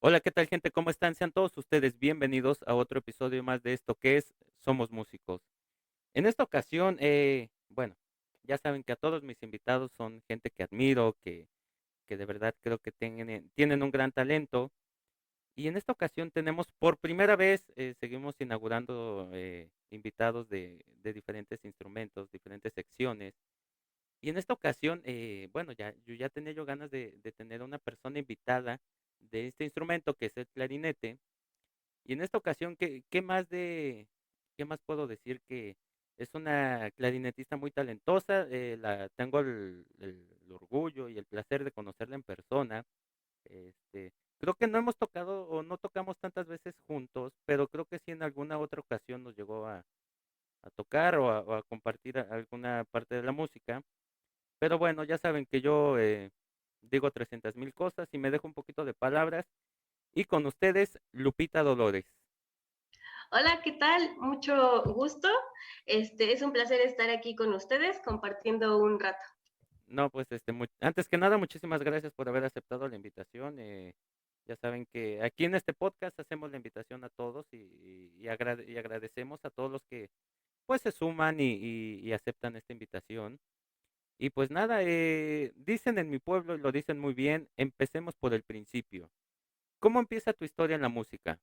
Hola, ¿qué tal, gente? ¿Cómo están? Sean todos ustedes bienvenidos a otro episodio más de esto que es Somos Músicos. En esta ocasión, bueno, ya saben que a todos mis invitados son gente que admiro, que de verdad creo que tienen un gran talento. Y en esta ocasión tenemos por primera vez, seguimos inaugurando invitados de diferentes instrumentos, diferentes secciones. Y en esta ocasión, bueno, yo ya tenía ganas de tener una persona invitada de este instrumento que es el clarinete. Y en esta ocasión, qué más puedo decir? Que es una clarinetista muy talentosa, tengo el orgullo y el placer de conocerla en persona. Creo que no hemos tocado o no tocamos tantas veces juntos, pero creo que sí en alguna otra ocasión nos llegó a tocar o a compartir alguna parte de la música. Pero bueno, ya saben que yo digo 300,000 cosas y me dejo un poquito de palabras. Y con ustedes, Lupita Dolores. Hola, ¿qué tal? Mucho gusto. Es un placer estar aquí con ustedes compartiendo un rato. No, pues antes que nada, muchísimas gracias por haber aceptado la invitación. Ya saben que aquí en este podcast hacemos la invitación a todos y agradecemos a todos los que pues se suman y aceptan esta invitación. Y pues nada, dicen en mi pueblo y lo dicen muy bien, empecemos por el principio. ¿Cómo empieza tu historia en la música?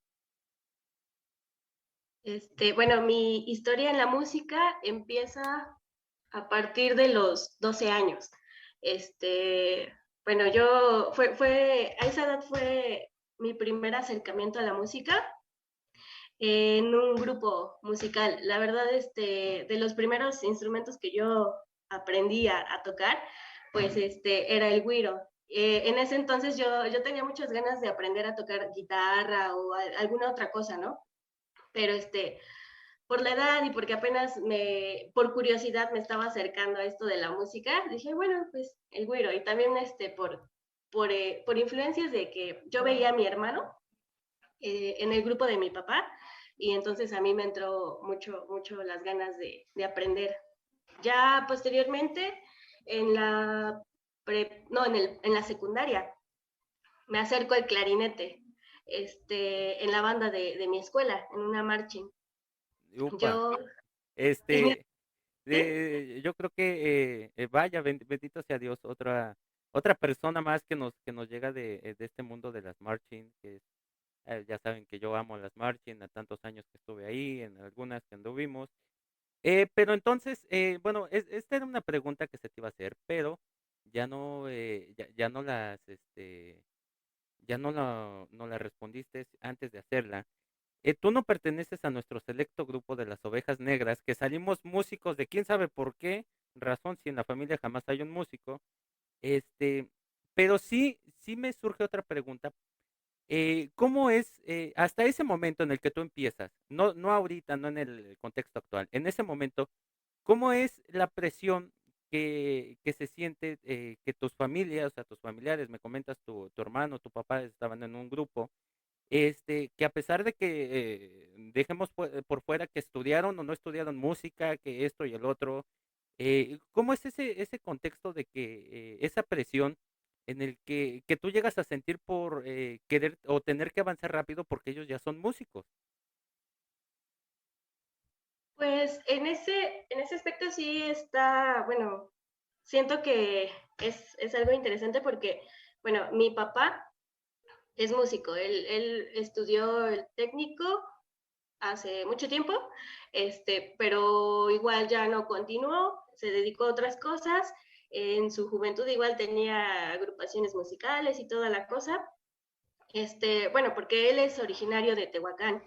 Bueno, mi historia en la música empieza a partir de los 12 años. Este, bueno, a esa edad fue mi primer acercamiento a la música en un grupo musical. La verdad, de los primeros instrumentos que yo aprendí a tocar, pues era el güiro. En ese entonces yo tenía muchas ganas de aprender a tocar guitarra o alguna otra cosa, ¿no? Pero por la edad y porque por curiosidad me estaba acercando a esto de la música, dije, bueno, pues el güiro. Y también por influencias de que yo veía a mi hermano en el grupo de mi papá y entonces a mí me entró mucho las ganas de aprender. Ya posteriormente, en la, no, en la secundaria, me acerco al clarinete en la banda de mi escuela, en una marching. Upa, Yo, en este, este, yo creo que, vaya, bendito sea Dios, otra persona más que nos llega de este mundo de las marching, ya saben que yo amo las marching, a tantos años que estuve ahí, en algunas que anduvimos. Pero entonces, bueno, esta era una pregunta que se te iba a hacer, pero ya no no la respondiste antes de hacerla. Tú no perteneces a nuestro selecto grupo de las ovejas negras, que salimos músicos de quién sabe por qué razón, si en la familia jamás hay un músico. Este, pero sí me surge otra pregunta. ¿Cómo es hasta ese momento en el que tú empiezas? No ahorita, no en el contexto actual. En ese momento, ¿cómo es la presión que se siente que tus familias, o sea, tus familiares, me comentas tu hermano, tu papá estaban en un grupo, que a pesar de que dejemos por fuera que estudiaron o no estudiaron música, que esto y el otro, ¿cómo es ese contexto de que esa presión en el que tú llegas a sentir por querer o tener que avanzar rápido porque ellos ya son músicos? pues en ese aspecto sí está, bueno, siento que es algo interesante porque, bueno, mi papá es músico, él estudió el técnico hace mucho tiempo, pero igual ya no continuó, se dedicó a otras cosas. En su juventud igual tenía agrupaciones musicales y toda la cosa. Bueno, porque él es originario de Tehuacán.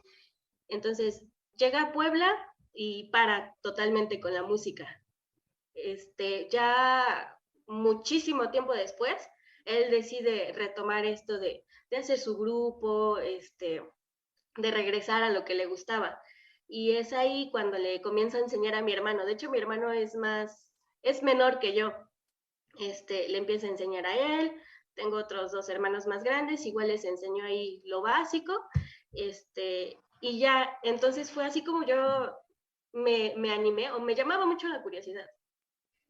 Entonces, llega a Puebla y para totalmente con la música. Ya muchísimo tiempo después, él decide retomar esto de hacer su grupo, de regresar a lo que le gustaba. Y es ahí cuando le comienza a enseñar a mi hermano. De hecho, mi hermano es menor que yo. Le empieza a enseñar a él. Tengo otros dos hermanos más grandes, igual les enseñó ahí lo básico. Y ya, entonces fue así como yo me animé, o me llamaba mucho la curiosidad.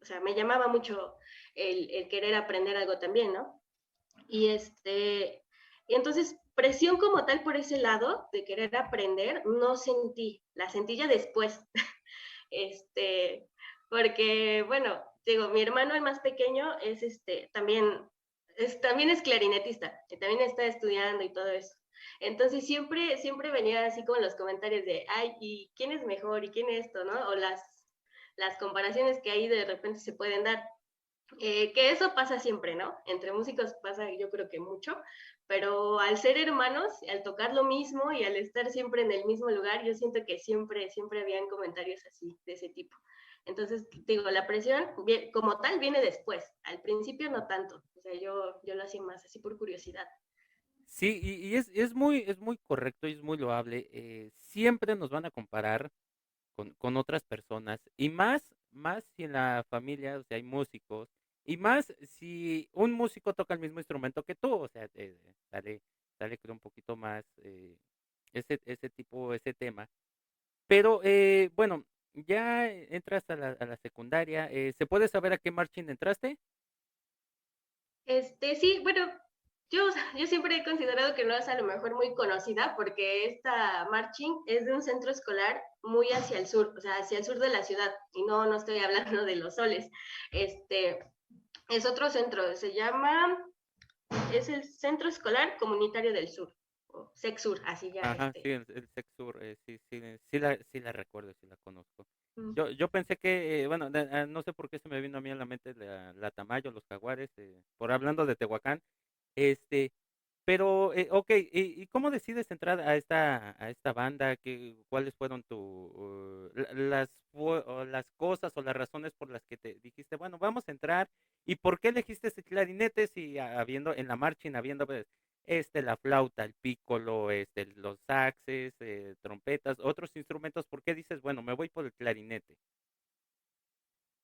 O sea, me llamaba mucho el querer aprender algo también, ¿no? Y y entonces presión como tal por ese lado de querer aprender, no sentí, la sentí ya después. este, Porque, bueno, digo, mi hermano el más pequeño es también es clarinetista, que también está estudiando y todo eso. Entonces siempre venía así con los comentarios de, ay, ¿y quién es mejor? ¿Y quién es esto? ¿No? O las comparaciones que ahí de repente se pueden dar. Que eso pasa siempre, ¿no? Entre músicos pasa yo creo que mucho, pero al ser hermanos, al tocar lo mismo y al estar siempre en el mismo lugar, yo siento que siempre habían comentarios así, de ese tipo. Entonces, digo, la presión como tal viene después, al principio no tanto, o sea, yo lo hacía más así por curiosidad. Sí, y es muy correcto y es muy loable. Siempre nos van a comparar con otras personas y más si en la familia, o sea, hay músicos y más si un músico toca el mismo instrumento que tú, o sea, sale creo un poquito más ese tema. Pero bueno, ya entras a la secundaria, ¿se puede saber a qué marching entraste? Sí, bueno, yo, yo siempre he considerado que no es a lo mejor muy conocida porque esta marching es de un centro escolar muy hacia el sur, o sea, hacia el sur de la ciudad, y no estoy hablando de Los Soles. Este, es otro centro, es el Centro Escolar Comunitario del Sur, o SECSUR, así ya, Ajá, sí, el Sexur, sí la recuerdo, sí la conozco. mm. Yo pensé que, bueno, no sé por qué se me vino a mí a la mente la Tamayo, los Jaguares, por hablando de Tehuacán, este, pero, ok, y cómo decides entrar a esta banda? ¿Cuáles fueron las cosas o las razones por las que te dijiste, bueno, vamos a entrar? ¿Y por qué elegiste ese clarinete si habiendo en la marching, habiendo pues, la flauta, el pícolo, los saxes, trompetas, otros instrumentos? ¿Por qué dices, bueno, me voy por el clarinete?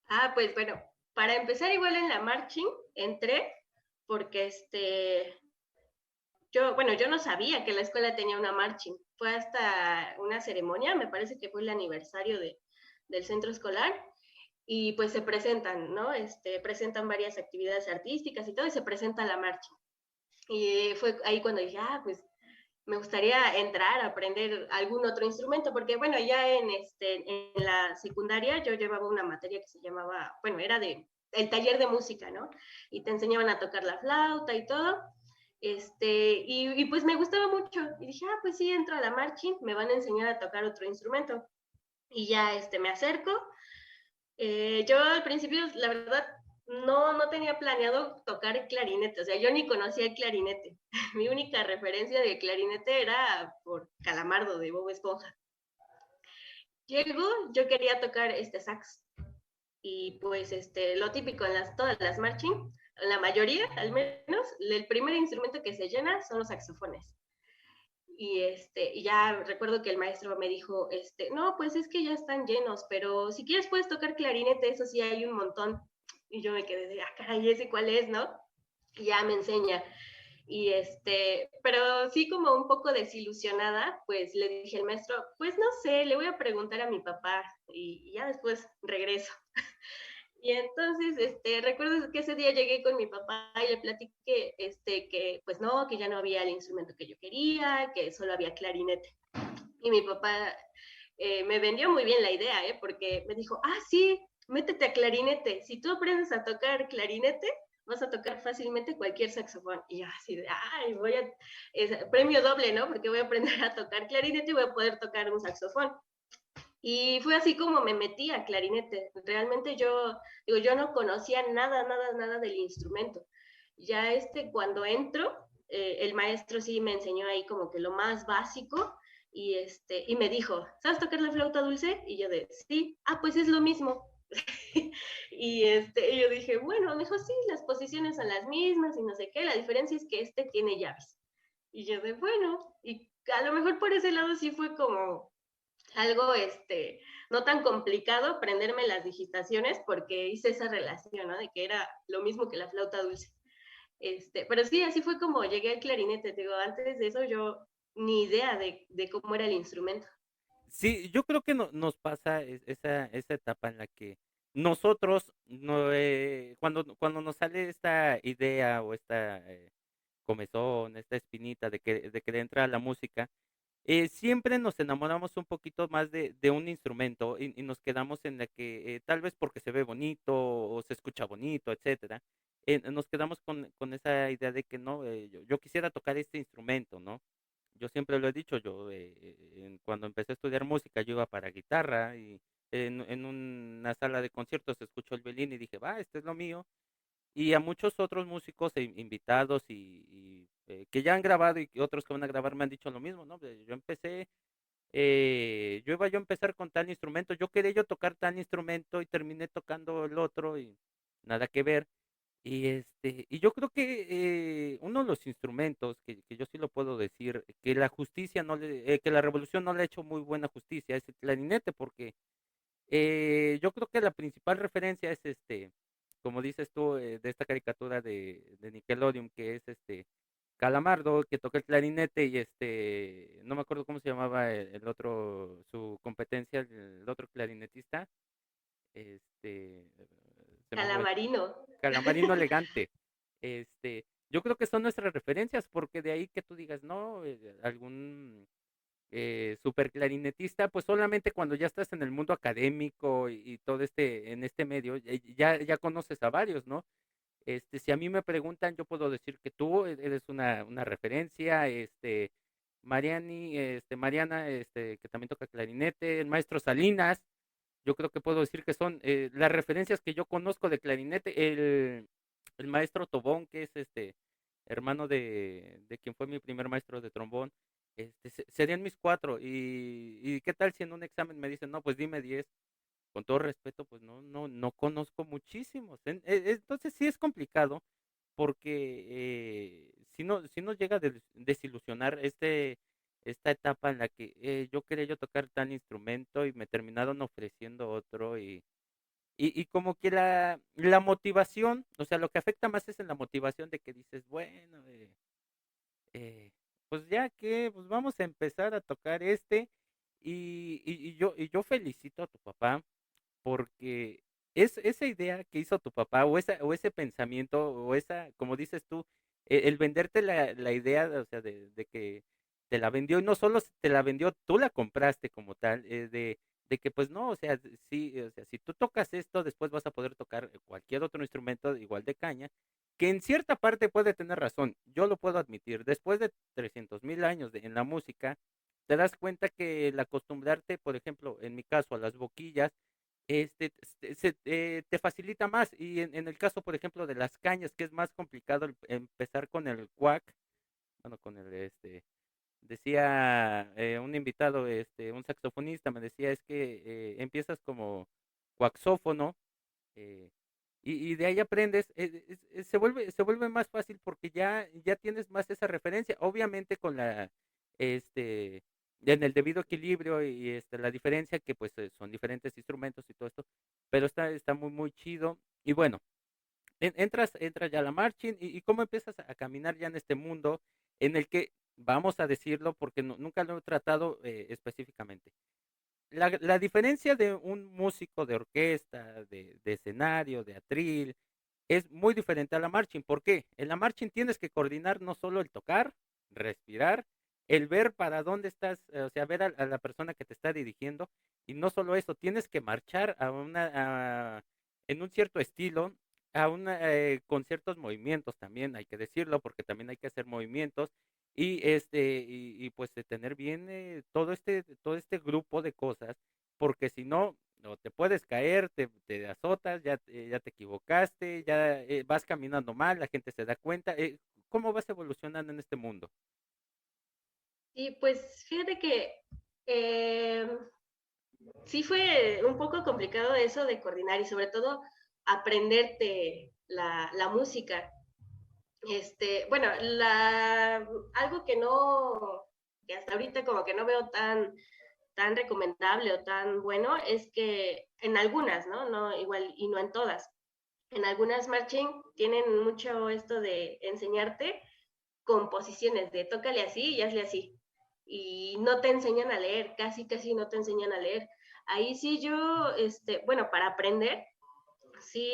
Ah, pues bueno, para empezar igual en la marching entré porque yo no sabía que la escuela tenía una marching. Fue hasta una ceremonia, me parece que fue el aniversario del centro escolar, y pues se presentan, ¿no? Presentan varias actividades artísticas y todo, y se presenta la marching. Y fue ahí cuando dije, ah, pues me gustaría entrar a aprender algún otro instrumento, porque bueno, ya en la secundaria yo llevaba una materia que se llamaba, bueno, era el taller de música, ¿no? Y te enseñaban a tocar la flauta y todo. Y pues me gustaba mucho. Y dije, ah, pues sí, entro a la marching, me van a enseñar a tocar otro instrumento. Y ya me acerco. Yo al principio, la verdad, no tenía planeado tocar el clarinete, o sea, yo ni conocía el clarinete. Mi única referencia de clarinete era por Calamardo de Bob Esponja. Llego, yo quería tocar este sax y pues lo típico en todas las marching, la mayoría al menos, el primer instrumento que se llena son los saxofones. Y ya recuerdo que el maestro me dijo, no, pues es que ya están llenos, pero si quieres puedes tocar clarinete, eso sí hay un montón. Y yo me quedé de, ah, caray, ¿ese cuál es, no? Y ya me enseña. Pero sí como un poco desilusionada, pues le dije al maestro, pues no sé, le voy a preguntar a mi papá y ya después regreso. Y entonces, recuerdo que ese día llegué con mi papá y le platiqué, que pues no, que ya no había el instrumento que yo quería, que solo había clarinete. Y mi papá me vendió muy bien la idea, porque me dijo, ah, sí, métete a clarinete. Si tú aprendes a tocar clarinete, vas a tocar fácilmente cualquier saxofón. Y yo así de, ay, premio doble, ¿no? Porque voy a aprender a tocar clarinete y voy a poder tocar un saxofón. Y fue así como me metí a clarinete. Realmente yo no conocía nada del instrumento. Ya cuando entro, el maestro sí me enseñó ahí como que lo más básico y me dijo, ¿sabes tocar la flauta dulce? Y yo de, sí, ah, pues es lo mismo. Y yo dije, bueno, me dijo, sí, las posiciones son las mismas y no sé qué, la diferencia es que tiene llaves. Y yo de, bueno, y a lo mejor por ese lado sí fue como algo no tan complicado aprenderme las digitaciones porque hice esa relación, ¿no? De que era lo mismo que la flauta dulce. Pero sí, así fue como llegué al clarinete. Te digo, antes de eso yo ni idea de cómo era el instrumento. Sí, yo creo que nos pasa esa etapa en la que nosotros, no, cuando nos sale esta idea o comezón, esta espinita de querer entrar a la música, siempre nos enamoramos un poquito más de un instrumento y nos quedamos en la que, tal vez porque se ve bonito o se escucha bonito, etcétera, nos quedamos con esa idea de que no, yo quisiera tocar este instrumento, ¿no? Yo siempre lo he dicho, yo, cuando empecé a estudiar música, yo iba para guitarra y en una sala de conciertos escucho el violín y dije: "Va, esto es lo mío". Y a muchos otros músicos invitados que ya han grabado y que otros que van a grabar me han dicho lo mismo, ¿no? Yo empecé, yo iba yo a empezar con tal instrumento, yo quería yo tocar tal instrumento y terminé tocando el otro y nada que ver. Y yo creo que uno de los instrumentos que yo sí lo puedo decir, que la justicia no le, que la revolución no le ha hecho muy buena justicia, es el clarinete, porque yo creo que la principal referencia es como dices tú, de esta caricatura de Nickelodeon, que es Calamardo, que toca el clarinete y no me acuerdo cómo se llamaba el otro, su competencia, el otro clarinetista, este, se me fue, Calamarino. Calamarino Elegante. Yo creo que son nuestras referencias, porque de ahí que tú digas, no, algún super clarinetista, pues solamente cuando ya estás en el mundo académico y todo en este medio, ya conoces a varios, ¿no? Si a mí me preguntan, yo puedo decir que tú eres una referencia, Mariana, que también toca clarinete, el maestro Salinas, yo creo que puedo decir que son las referencias que yo conozco de clarinete, el maestro Tobón, que es hermano de quien fue mi primer maestro de trombón, serían mis cuatro. Y qué tal si en un examen me dicen, no, pues dime 10, con todo respeto, pues no conozco muchísimos. Entonces sí es complicado porque si nos llega a desilusionar esta etapa en la que yo quería yo tocar tal instrumento y me terminaron ofreciendo otro y como que la motivación, o sea, lo que afecta más es en la motivación de que dices, bueno, eh, pues ya que, pues vamos a empezar a tocar y yo felicito a tu papá porque esa idea que hizo tu papá o ese pensamiento o esa, como dices tú, el venderte la idea, o sea, de que te la vendió y no solo te la vendió, tú la compraste como tal, de que pues no, o sea, sí, o sea, si tú tocas esto, después vas a poder tocar cualquier otro instrumento igual de caña, que en cierta parte puede tener razón, yo lo puedo admitir, después de 300,000 años en la música, te das cuenta que el acostumbrarte, por ejemplo, en mi caso, a las boquillas, te facilita más. Y en el caso, por ejemplo, de las cañas, que es más complicado empezar con el cuac, bueno, con decía un invitado, un saxofonista, me decía, es que empiezas como cuaxófono, eh, y de ahí aprendes, se vuelve más fácil porque ya tienes más esa referencia, obviamente con este, en el debido equilibrio y la diferencia que pues son diferentes instrumentos y todo esto, pero está muy, muy chido. Y bueno, entras ya a la marching y cómo empiezas a caminar ya en este mundo en el que, vamos a decirlo, porque nunca lo he tratado específicamente la diferencia de un músico de orquesta, de escenario, de atril, es muy diferente a la marching. ¿Por qué? En la marching tienes que coordinar no solo el tocar, respirar, el ver para dónde estás, o sea, ver a la persona que te está dirigiendo, y no solo eso, tienes que marchar en un cierto estilo, con ciertos movimientos también, hay que decirlo, porque también hay que hacer movimientos, y pues de tener bien todo este grupo de cosas, porque si no, no te puedes caer, te azotas, ya te equivocaste, ya vas caminando mal, la gente se da cuenta. ¿Cómo vas evolucionando en este mundo? Y pues fíjate que eh, sí fue un poco complicado eso de coordinar y sobre todo aprenderte la música. Bueno, algo que no, que hasta ahorita como que no veo tan recomendable o tan bueno es que en algunas, ¿no? No igual y no en todas. En algunas marching tienen mucho esto de enseñarte composiciones de tócale así y hazle así. Y no te enseñan a leer, casi no te enseñan a leer. Ahí sí yo, bueno, para aprender, sí,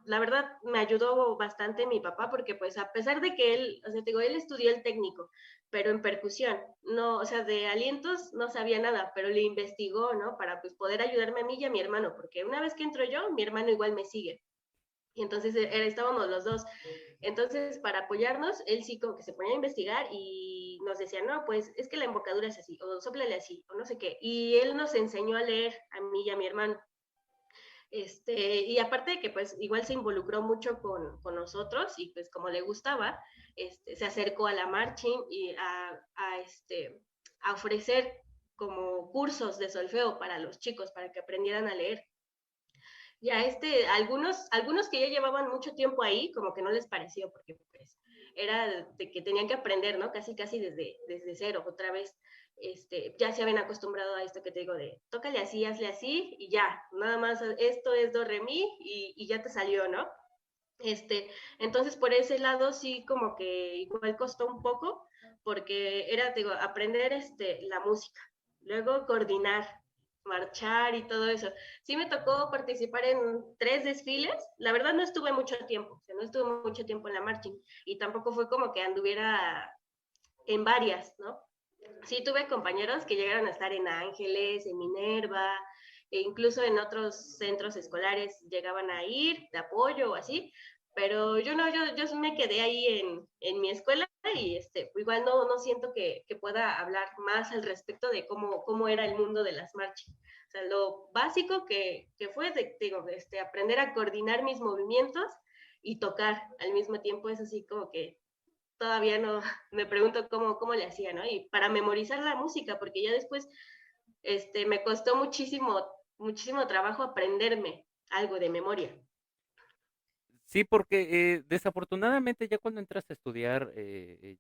la verdad me ayudó bastante mi papá porque pues a pesar de que él, o sea, te digo, él estudió el técnico, pero en percusión, no, o sea, de alientos no sabía nada, pero le investigó, ¿no? Para pues poder ayudarme a mí y a mi hermano, porque una vez que entro yo, mi hermano igual me sigue. Y entonces estábamos los dos. Entonces, para apoyarnos, él sí como que se ponía a investigar y nos decía, no, pues es que la embocadura es así, o sóplale así, o no sé qué. Y él nos enseñó a leer a mí y a mi hermano. Y aparte de que pues igual se involucró mucho con nosotros y pues como le gustaba, se acercó a la marching y a ofrecer como cursos de solfeo para los chicos, para que aprendieran a leer. Ya algunos que ya llevaban mucho tiempo ahí, como que no les pareció, porque pues era de que tenían que aprender, ¿no? Casi, casi desde cero, otra vez. Ya se habían acostumbrado a esto que te digo de, tócale así, hazle así, y ya, nada más, esto es do, re, mi, y ya te salió, ¿no? Entonces por ese lado sí como que igual costó un poco, porque era, digo, aprender la música, luego coordinar, marchar y todo eso. Sí me tocó participar en 3 desfiles, la verdad no estuve mucho tiempo, o sea, no estuve mucho tiempo en la marching y tampoco fue como que anduviera en varias, ¿no? Sí tuve compañeros que llegaron a estar en Ángeles, en Minerva, e incluso en otros centros escolares llegaban a ir de apoyo o así, pero yo no, yo me quedé ahí en mi escuela y igual no siento que pueda hablar más al respecto de cómo era el mundo de las marchas. O sea, lo básico que fue, digo, aprender a coordinar mis movimientos y tocar al mismo tiempo es así como que todavía no, me pregunto cómo le hacía, ¿no? Y para memorizar la música, porque ya después me costó muchísimo, muchísimo trabajo aprenderme algo de memoria. Sí, porque desafortunadamente ya cuando entras a estudiar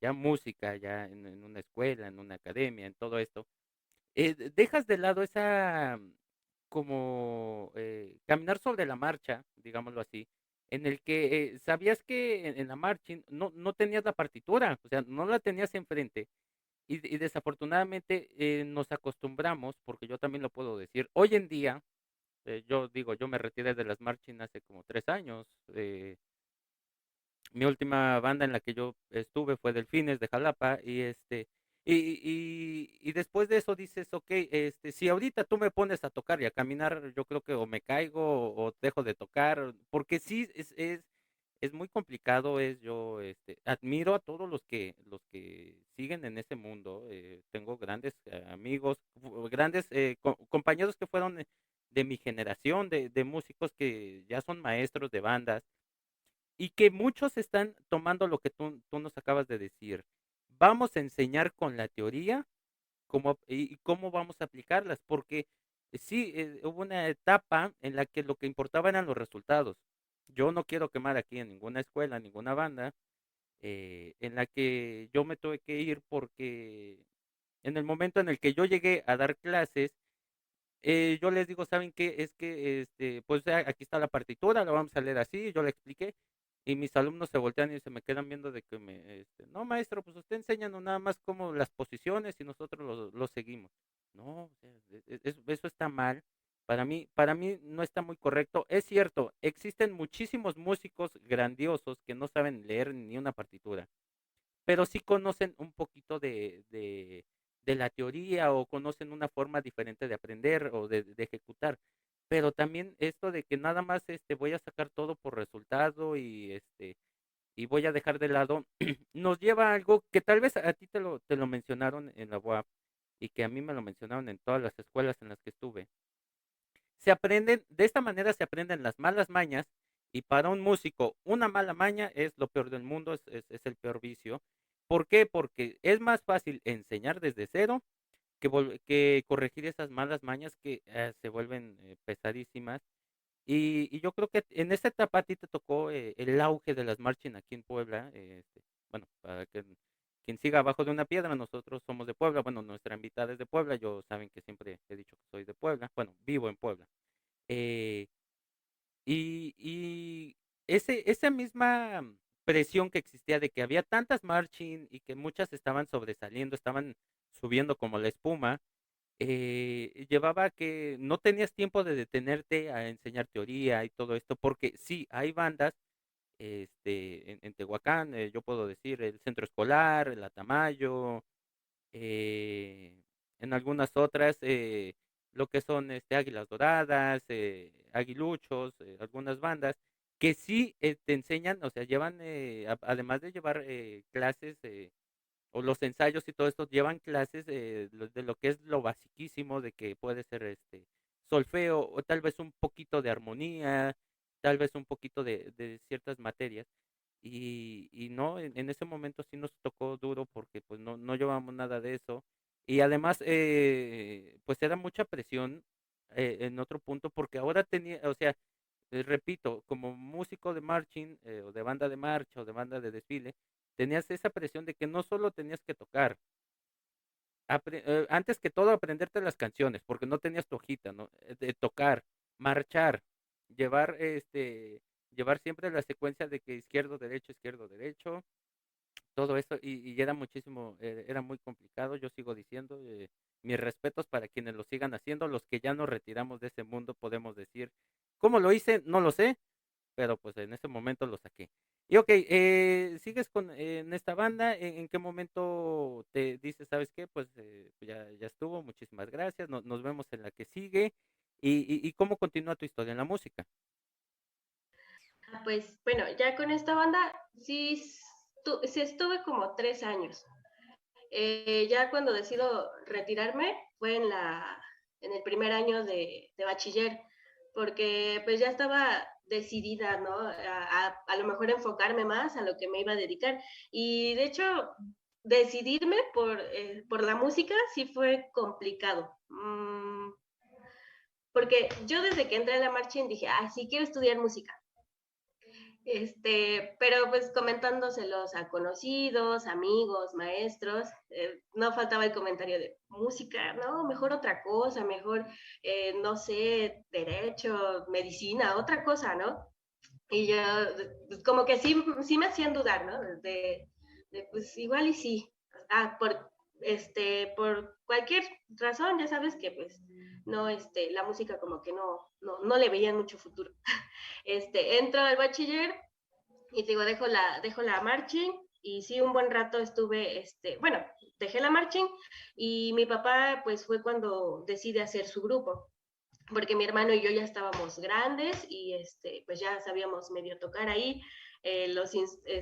ya música, ya en una escuela, en una academia, en todo esto, dejas de lado esa como caminar sobre la marcha, digámoslo así, en el que sabías que en la marcha no tenías la partitura, o sea, no la tenías enfrente. Y desafortunadamente nos acostumbramos, porque yo también lo puedo decir, hoy en día, yo digo, yo me retiré de las marching hace como 3 años. Mi última banda en la que yo estuve fue Delfines de Jalapa y después de eso dices, ok, si ahorita tú me pones a tocar y a caminar, yo creo que o me caigo o dejo de tocar, porque sí es muy complicado, yo admiro a todos los que siguen en ese mundo, tengo grandes amigos, grandes compañeros que fueron de mi generación, de músicos que ya son maestros de bandas y que muchos están tomando lo que tú nos acabas de decir. Vamos a enseñar con la teoría y cómo vamos a aplicarlas, porque sí, hubo una etapa en la que lo que importaba eran los resultados. Yo no quiero quemar aquí en ninguna escuela, ninguna banda, en la que yo me tuve que ir porque en el momento en el que yo llegué a dar clases, yo les digo, ¿saben qué? Es que, pues aquí está la partitura, la vamos a leer así, yo le expliqué, y mis alumnos se voltean y se me quedan viendo de que no maestro, pues usted enséñanos nada más como las posiciones y nosotros lo seguimos. No, o sea, eso está mal. Para mí no está muy correcto. Es cierto, existen muchísimos músicos grandiosos que no saben leer ni una partitura, pero sí conocen un poquito de la teoría o conocen una forma diferente de aprender o de ejecutar. Pero también esto de que nada más voy a sacar todo por resultado y voy a dejar de lado, nos lleva a algo que tal vez a ti te lo mencionaron en la UAP y que a mí me lo mencionaron en todas las escuelas en las que estuve. De esta manera se aprenden las malas mañas y para un músico una mala maña es lo peor del mundo, es el peor vicio. ¿Por qué? Porque es más fácil enseñar desde cero que corregir esas malas mañas que se vuelven pesadísimas. Y yo creo que en esta etapa a ti te tocó el auge de las marching aquí en Puebla. Bueno, para que quien siga abajo de una piedra, nosotros somos de Puebla. Bueno, nuestra invitada es de Puebla. Yo saben que siempre he dicho que soy de Puebla. Bueno, vivo en Puebla. Eh, y esa misma presión que existía de que había tantas marching y que muchas estaban sobresaliendo, estaban subiendo como la espuma, llevaba que no tenías tiempo de detenerte a enseñar teoría y todo esto, porque sí, hay bandas en Tehuacán, yo puedo decir el Centro Escolar, el Atamayo, eh, en algunas otras, lo que son Águilas Doradas, Aguiluchos, algunas bandas, que sí te enseñan, o sea, llevan, además de llevar clases, o los ensayos y todo esto, llevan clases de lo que es lo basiquísimo, de que puede ser solfeo, o tal vez un poquito de armonía, tal vez un poquito de ciertas materias. Y no, en ese momento sí nos tocó duro porque pues no llevamos nada de eso. Y además, pues era mucha presión en otro punto porque ahora tenía, o sea, repito, como músico de marching o de banda de marcha o de banda de desfile, tenías esa presión de que no solo tenías que tocar, antes que todo aprenderte las canciones, porque no tenías tu hojita, ¿no? De tocar, marchar, llevar llevar siempre la secuencia de que izquierdo, derecho, todo eso, y era muchísimo, era muy complicado, yo sigo diciendo, mis respetos para quienes lo sigan haciendo, los que ya nos retiramos de ese mundo, podemos decir, ¿cómo lo hice? No lo sé, pero pues en ese momento lo saqué. Y ok, sigues en esta banda, ¿en qué momento te dices, sabes qué? Pues ya estuvo, muchísimas gracias, nos vemos en la que sigue, y cómo continúa tu historia en la música? Pues bueno, ya con esta banda sí, sí estuve como 3 años. Ya cuando decido retirarme fue en el primer año de bachiller, porque pues ya estaba decidida, ¿no? A lo mejor enfocarme más a lo que me iba a dedicar. Y de hecho, decidirme por la música sí fue complicado. Porque yo desde que entré a la marching dije, ah, sí, quiero estudiar música. Pero pues comentándoselos a conocidos, amigos, maestros, no faltaba el comentario de música, no, mejor otra cosa, mejor, no sé, derecho, medicina, otra cosa, ¿no? Y yo, pues, como que sí me hacían dudar, ¿no? Pues igual y sí. Por cualquier razón, ya sabes que pues no, la música como que no le veían mucho futuro. Entro al bachiller y te digo, dejo la marching y sí, un buen rato estuve, bueno, dejé la marching y mi papá pues fue cuando decide hacer su grupo, porque mi hermano y yo ya estábamos grandes y pues ya sabíamos medio tocar ahí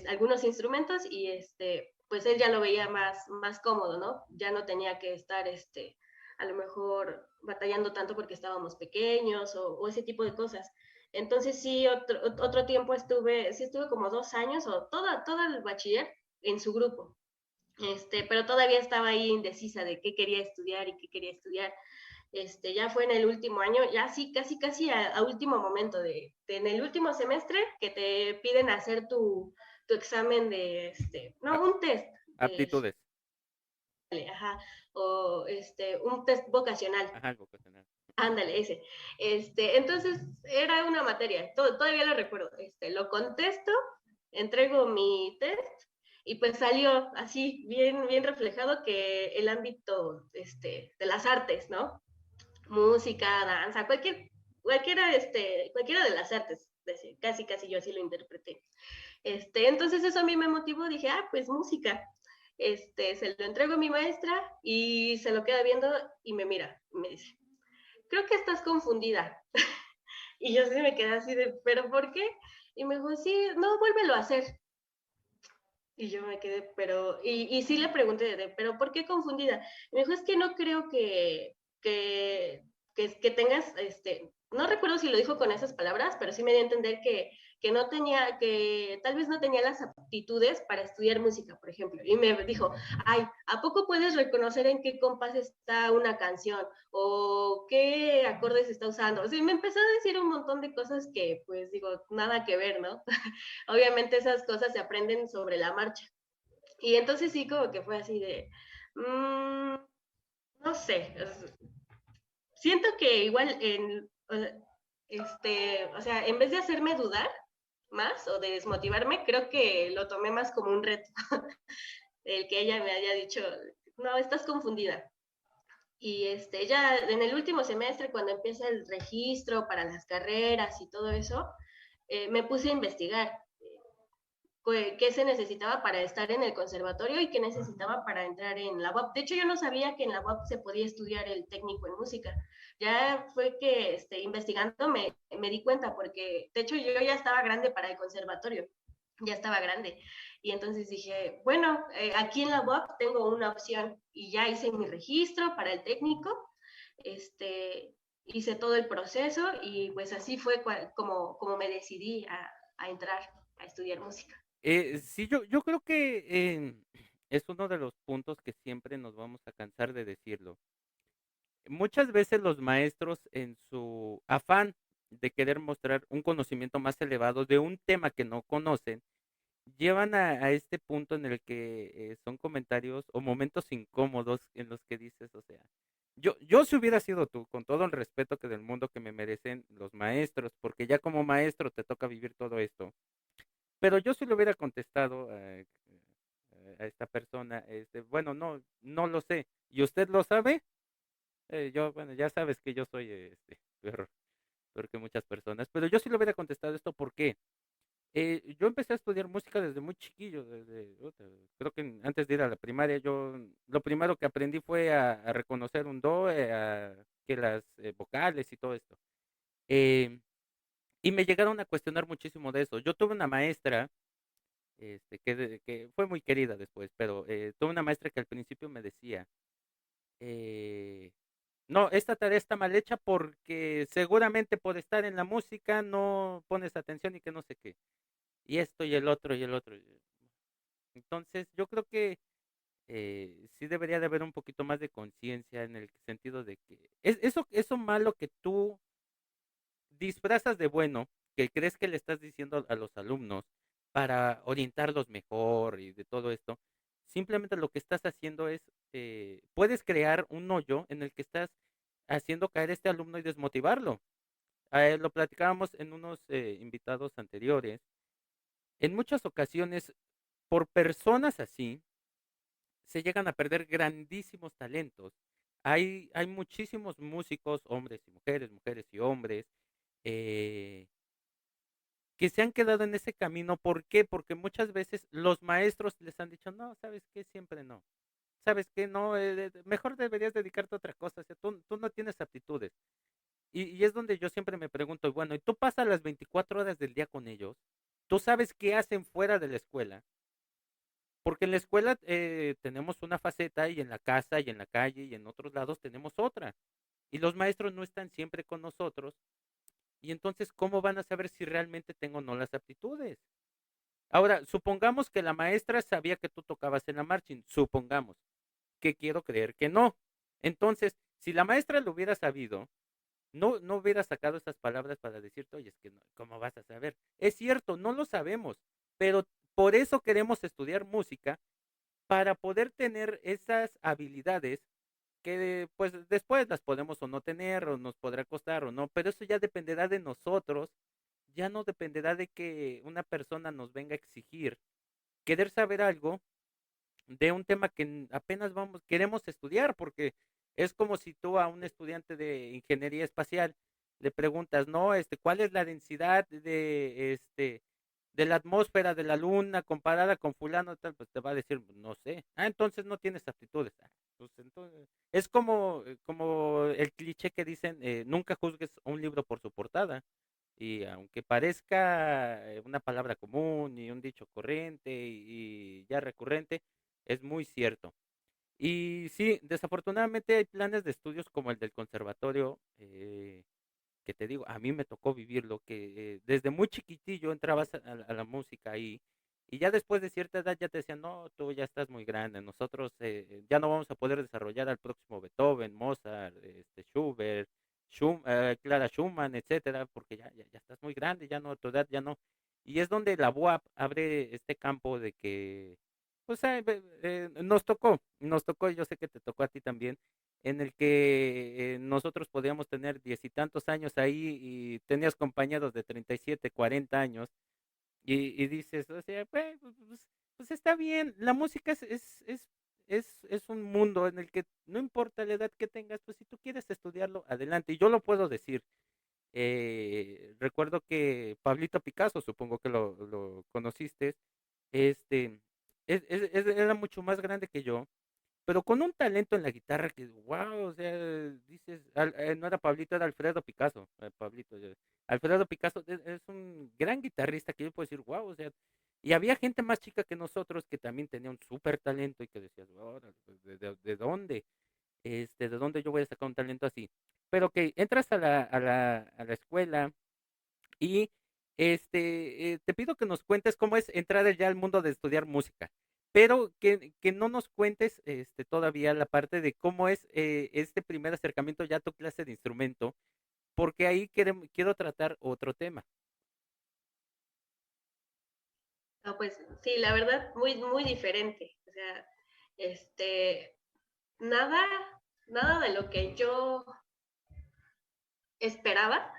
algunos instrumentos y pues él ya lo veía más cómodo, ¿no? Ya no tenía que estar a lo mejor batallando tanto porque estábamos pequeños o ese tipo de cosas. Entonces sí, otro tiempo estuve como 2 años o todo el bachiller en su grupo. Pero todavía estaba ahí indecisa de qué quería estudiar y qué quería estudiar. Ya fue en el último año, ya sí, casi a último momento, en el último semestre que te piden hacer tu examen no, A- un test Aptitudes, ajá, o un test vocacional. ajá, algo cuestionar. Ándale, ese. Entonces, era una materia, todavía lo recuerdo. Lo contesto, entrego mi test y pues salió así, bien, bien reflejado que el ámbito de las artes, ¿no? Música, danza, cualquiera de las artes, casi yo así lo interpreté. Entonces eso a mí me motivó, dije, ah, pues música. Se lo entrego a mi maestra y se lo queda viendo y me mira, y me dice, creo que estás confundida. Y yo sí me quedé así de, ¿pero por qué? Y me dijo, sí, no, vuélvelo a hacer. Y yo me quedé, y sí le pregunté, ¿pero por qué confundida? Y me dijo, es que no creo que tengas, no recuerdo si lo dijo con esas palabras, pero sí me dio a entender que no tenía, que tal vez no tenía las aptitudes para estudiar música, por ejemplo. Y me dijo, ay, ¿a poco puedes reconocer en qué compás está una canción? ¿O qué acordes está usando? O sea, me empezó a decir un montón de cosas que, pues, digo, nada que ver, ¿no? Obviamente esas cosas se aprenden sobre la marcha. Y entonces sí, como que fue así de, no sé, siento que igual o sea, en vez de hacerme dudar más o de desmotivarme, creo que lo tomé más como un reto, el que ella me haya dicho, no, estás confundida. Y ya en el último semestre, cuando empieza el registro para las carreras y todo eso, me puse a investigar qué se necesitaba para estar en el conservatorio y qué necesitaba para entrar en la UAP. De hecho, yo no sabía que en la UAP se podía estudiar el técnico en música. Ya fue que investigando me di cuenta, porque de hecho yo ya estaba grande para el conservatorio, ya estaba grande. Y entonces dije, bueno, aquí en la UAP tengo una opción y ya hice mi registro para el técnico, hice todo el proceso y pues así fue como me decidí a entrar a estudiar música. Sí, yo creo que es uno de los puntos que siempre nos vamos a cansar de decirlo. Muchas veces los maestros, en su afán de querer mostrar un conocimiento más elevado de un tema que no conocen, llevan a este punto en el que son comentarios o momentos incómodos en los que dices, o sea, yo si hubiera sido tú, con todo el respeto que del mundo que me merecen los maestros, porque ya como maestro te toca vivir todo esto, pero yo sí le hubiera contestado a esta persona, bueno, no lo sé, ¿y usted lo sabe? Bueno, ya sabes que yo soy peor que muchas personas, pero yo sí le hubiera contestado esto. ¿Por qué? Yo empecé a estudiar música desde muy chiquillo, creo que antes de ir a la primaria, yo lo primero que aprendí fue a reconocer un do, que las vocales y todo esto. Eh, y me llegaron a cuestionar muchísimo de eso. Yo tuve una maestra, que fue muy querida después, pero tuve una maestra que al principio me decía, eh, no, esta tarea está mal hecha porque seguramente por estar en la música no pones atención y que no sé qué. Y esto y el otro y el otro. Entonces, yo creo que sí debería de haber un poquito más de conciencia en el sentido de que eso malo que tú disfrazas de bueno, que crees que le estás diciendo a los alumnos para orientarlos mejor y de todo esto, simplemente lo que estás haciendo es, puedes crear un hoyo en el que estás haciendo caer a este alumno y desmotivarlo. Lo platicábamos en unos invitados anteriores. En muchas ocasiones, por personas así, se llegan a perder grandísimos talentos. Hay muchísimos músicos, hombres y mujeres, mujeres y hombres, eh, que se han quedado en ese camino. ¿Por qué? Porque muchas veces los maestros les han dicho, no, ¿sabes qué? Siempre no. ¿Sabes qué? No, mejor deberías dedicarte a otra cosa. O sea, tú no tienes aptitudes. Y es donde yo siempre me pregunto, bueno, ¿y tú pasas las 24 horas del día con ellos? ¿Tú sabes qué hacen fuera de la escuela? Porque en la escuela tenemos una faceta y en la casa y en la calle y en otros lados tenemos otra. Y los maestros no están siempre con nosotros. Y entonces, ¿cómo van a saber si realmente tengo o no las aptitudes? Ahora, supongamos que la maestra sabía que tú tocabas en la marching. Supongamos, que quiero creer que no. Entonces, si la maestra lo hubiera sabido, no hubiera sacado esas palabras para decirte, oye, es que no, ¿cómo vas a saber? Es cierto, no lo sabemos, pero por eso queremos estudiar música, para poder tener esas habilidades que pues después las podemos o no tener, o nos podrá costar o no, pero eso ya dependerá de nosotros, ya no dependerá de que una persona nos venga a exigir querer saber algo de un tema que apenas queremos estudiar, porque es como si tú a un estudiante de ingeniería espacial le preguntas, no, ¿cuál es la densidad de la atmósfera de la luna comparada con fulano tal? Pues te va a decir, no sé. Ah, entonces no tienes aptitudes. Ah, pues entonces, es como el cliché que dicen, nunca juzgues un libro por su portada. Y aunque parezca una palabra común y un dicho corriente y ya recurrente, es muy cierto. Y sí, desafortunadamente hay planes de estudios como el del conservatorio, que te digo, a mí me tocó vivirlo, que desde muy chiquitillo entrabas a la música y ya después de cierta edad ya te decían, no, tú ya estás muy grande, nosotros ya no vamos a poder desarrollar al próximo Beethoven, Mozart, Schubert, Clara Schumann, etcétera, porque ya estás muy grande, ya no, a tu edad ya no. Y es donde la UAP abre este campo de que, pues, nos tocó, yo sé que te tocó a ti también, en el que nosotros podíamos tener 10 y tantos años ahí y tenías compañeros de 37, 40 años y dices, o sea, pues está bien, la música es es un mundo en el que no importa la edad que tengas, pues si tú quieres estudiarlo, adelante. Y yo lo puedo decir. Recuerdo que Pablito Picasso, supongo que lo conociste, este, era mucho más grande que yo, pero con un talento en la guitarra que, wow, o sea, dices, no era Pablito, era Alfredo Picasso, Pablito, Alfredo Picasso es un gran guitarrista que yo puedo decir, wow, o sea, y había gente más chica que nosotros que también tenía un súper talento y que decías, "Órale, pues, de dónde? ¿De dónde yo voy a sacar un talento así? Pero que entras a la escuela y te pido que nos cuentes cómo es entrar ya al mundo de estudiar música, pero que no nos cuentes todavía la parte de cómo es este primer acercamiento ya a tu clase de instrumento, porque ahí quiero tratar otro tema. No, pues sí, la verdad, muy, muy diferente. O sea, este, nada, nada de lo que yo esperaba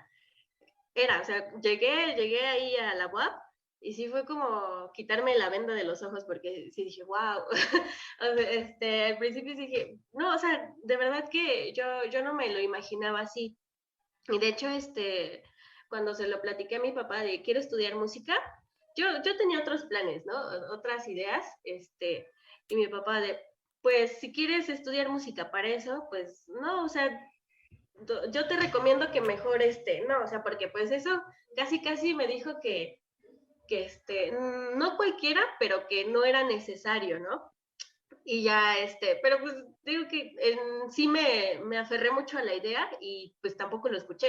era, o sea, llegué ahí a la UAP y sí fue como quitarme la venda de los ojos porque sí dije, wow. O sea, al principio sí dije, no, o sea, de verdad que yo no me lo imaginaba así. Y de hecho, cuando se lo platiqué a mi papá de quiero estudiar música, yo tenía otros planes, ¿no? Otras ideas, y mi papá de, pues si quieres estudiar música para eso, pues no, o sea, yo te recomiendo que mejor no, o sea, porque pues eso casi me dijo que no cualquiera, pero que no era necesario, ¿no? Y ya, pero pues digo que sí me aferré mucho a la idea y pues tampoco lo escuché.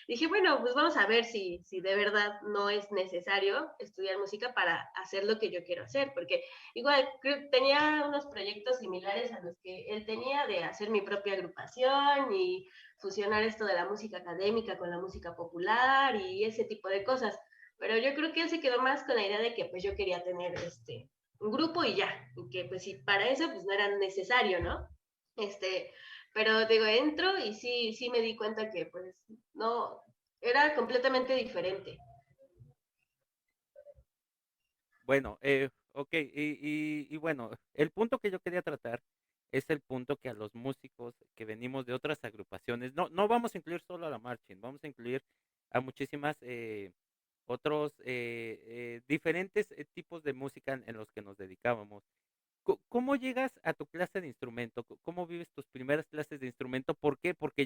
Dije, bueno, pues vamos a ver si de verdad no es necesario estudiar música para hacer lo que yo quiero hacer, porque igual tenía unos proyectos similares a los que él tenía de hacer mi propia agrupación y fusionar esto de la música académica con la música popular y ese tipo de cosas. Pero yo creo que él se quedó más con la idea de que pues yo quería tener un grupo y ya, y que pues si para eso pues no era necesario, ¿no? Este, pero digo, entro y sí me di cuenta que pues no, era completamente diferente. Bueno, ok, y bueno, el punto que yo quería tratar es el punto que a los músicos que venimos de otras agrupaciones, no vamos a incluir solo a la marching, vamos a incluir a muchísimas otros diferentes tipos de música en los que nos dedicábamos. ¿Cómo llegas a tu clase de instrumento? ¿Cómo vives tus primeras clases de instrumento? ¿Por qué? Porque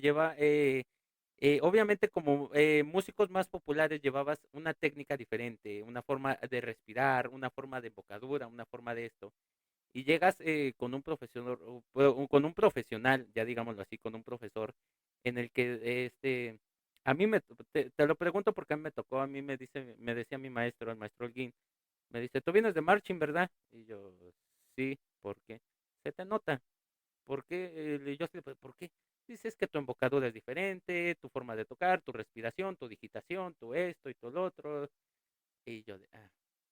obviamente como músicos más populares llevabas una técnica diferente, una forma de respirar, una forma de embocadura, una forma de esto. Y llegas con un profesor, con un profesional, ya digámoslo así, con un profesor en el que a mí te lo pregunto porque a mí me tocó, a mí me decía mi maestro, el maestro Holguín, me dice, tú vienes de marching, ¿verdad? Y yo, sí, ¿por qué? Se te nota. ¿Por qué? Yo así, ¿por qué? Dices que tu embocadura es diferente, tu forma de tocar, tu respiración, tu digitación, tu esto y todo lo otro. Y yo,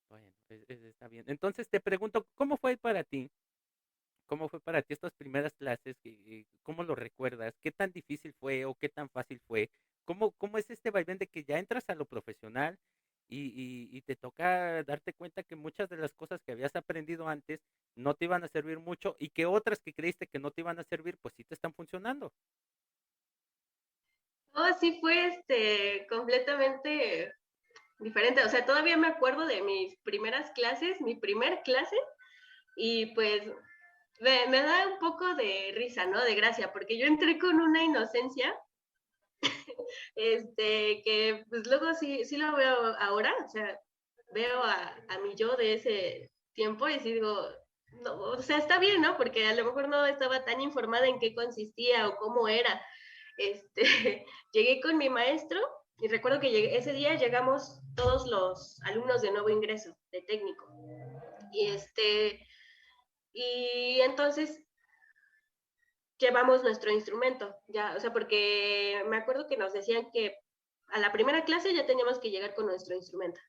bueno, está bien. Entonces te pregunto, ¿cómo fue para ti? ¿Cómo fue para ti estas primeras clases? ¿Cómo lo recuerdas? ¿Qué tan difícil fue o qué tan fácil fue? ¿Cómo es este vaivén de que ya entras a lo profesional y te toca darte cuenta que muchas de las cosas que habías aprendido antes no te iban a servir mucho y que otras que creíste que no te iban a servir, pues sí te están funcionando? No, sí fue completamente diferente. O sea, todavía me acuerdo de mis primeras clases, mi primer clase, y pues me da un poco de risa, ¿no? De gracia, porque yo entré con una inocencia que pues luego sí lo veo ahora, o sea, veo a mi yo de ese tiempo y sí digo, no, o sea, está bien, ¿no? Porque a lo mejor no estaba tan informada en qué consistía o cómo era. Llegué con mi maestro y recuerdo que ese día llegamos todos los alumnos de nuevo ingreso, de técnico. Y y entonces llevamos nuestro instrumento, ya, o sea, porque me acuerdo que nos decían que a la primera clase ya teníamos que llegar con nuestro instrumento.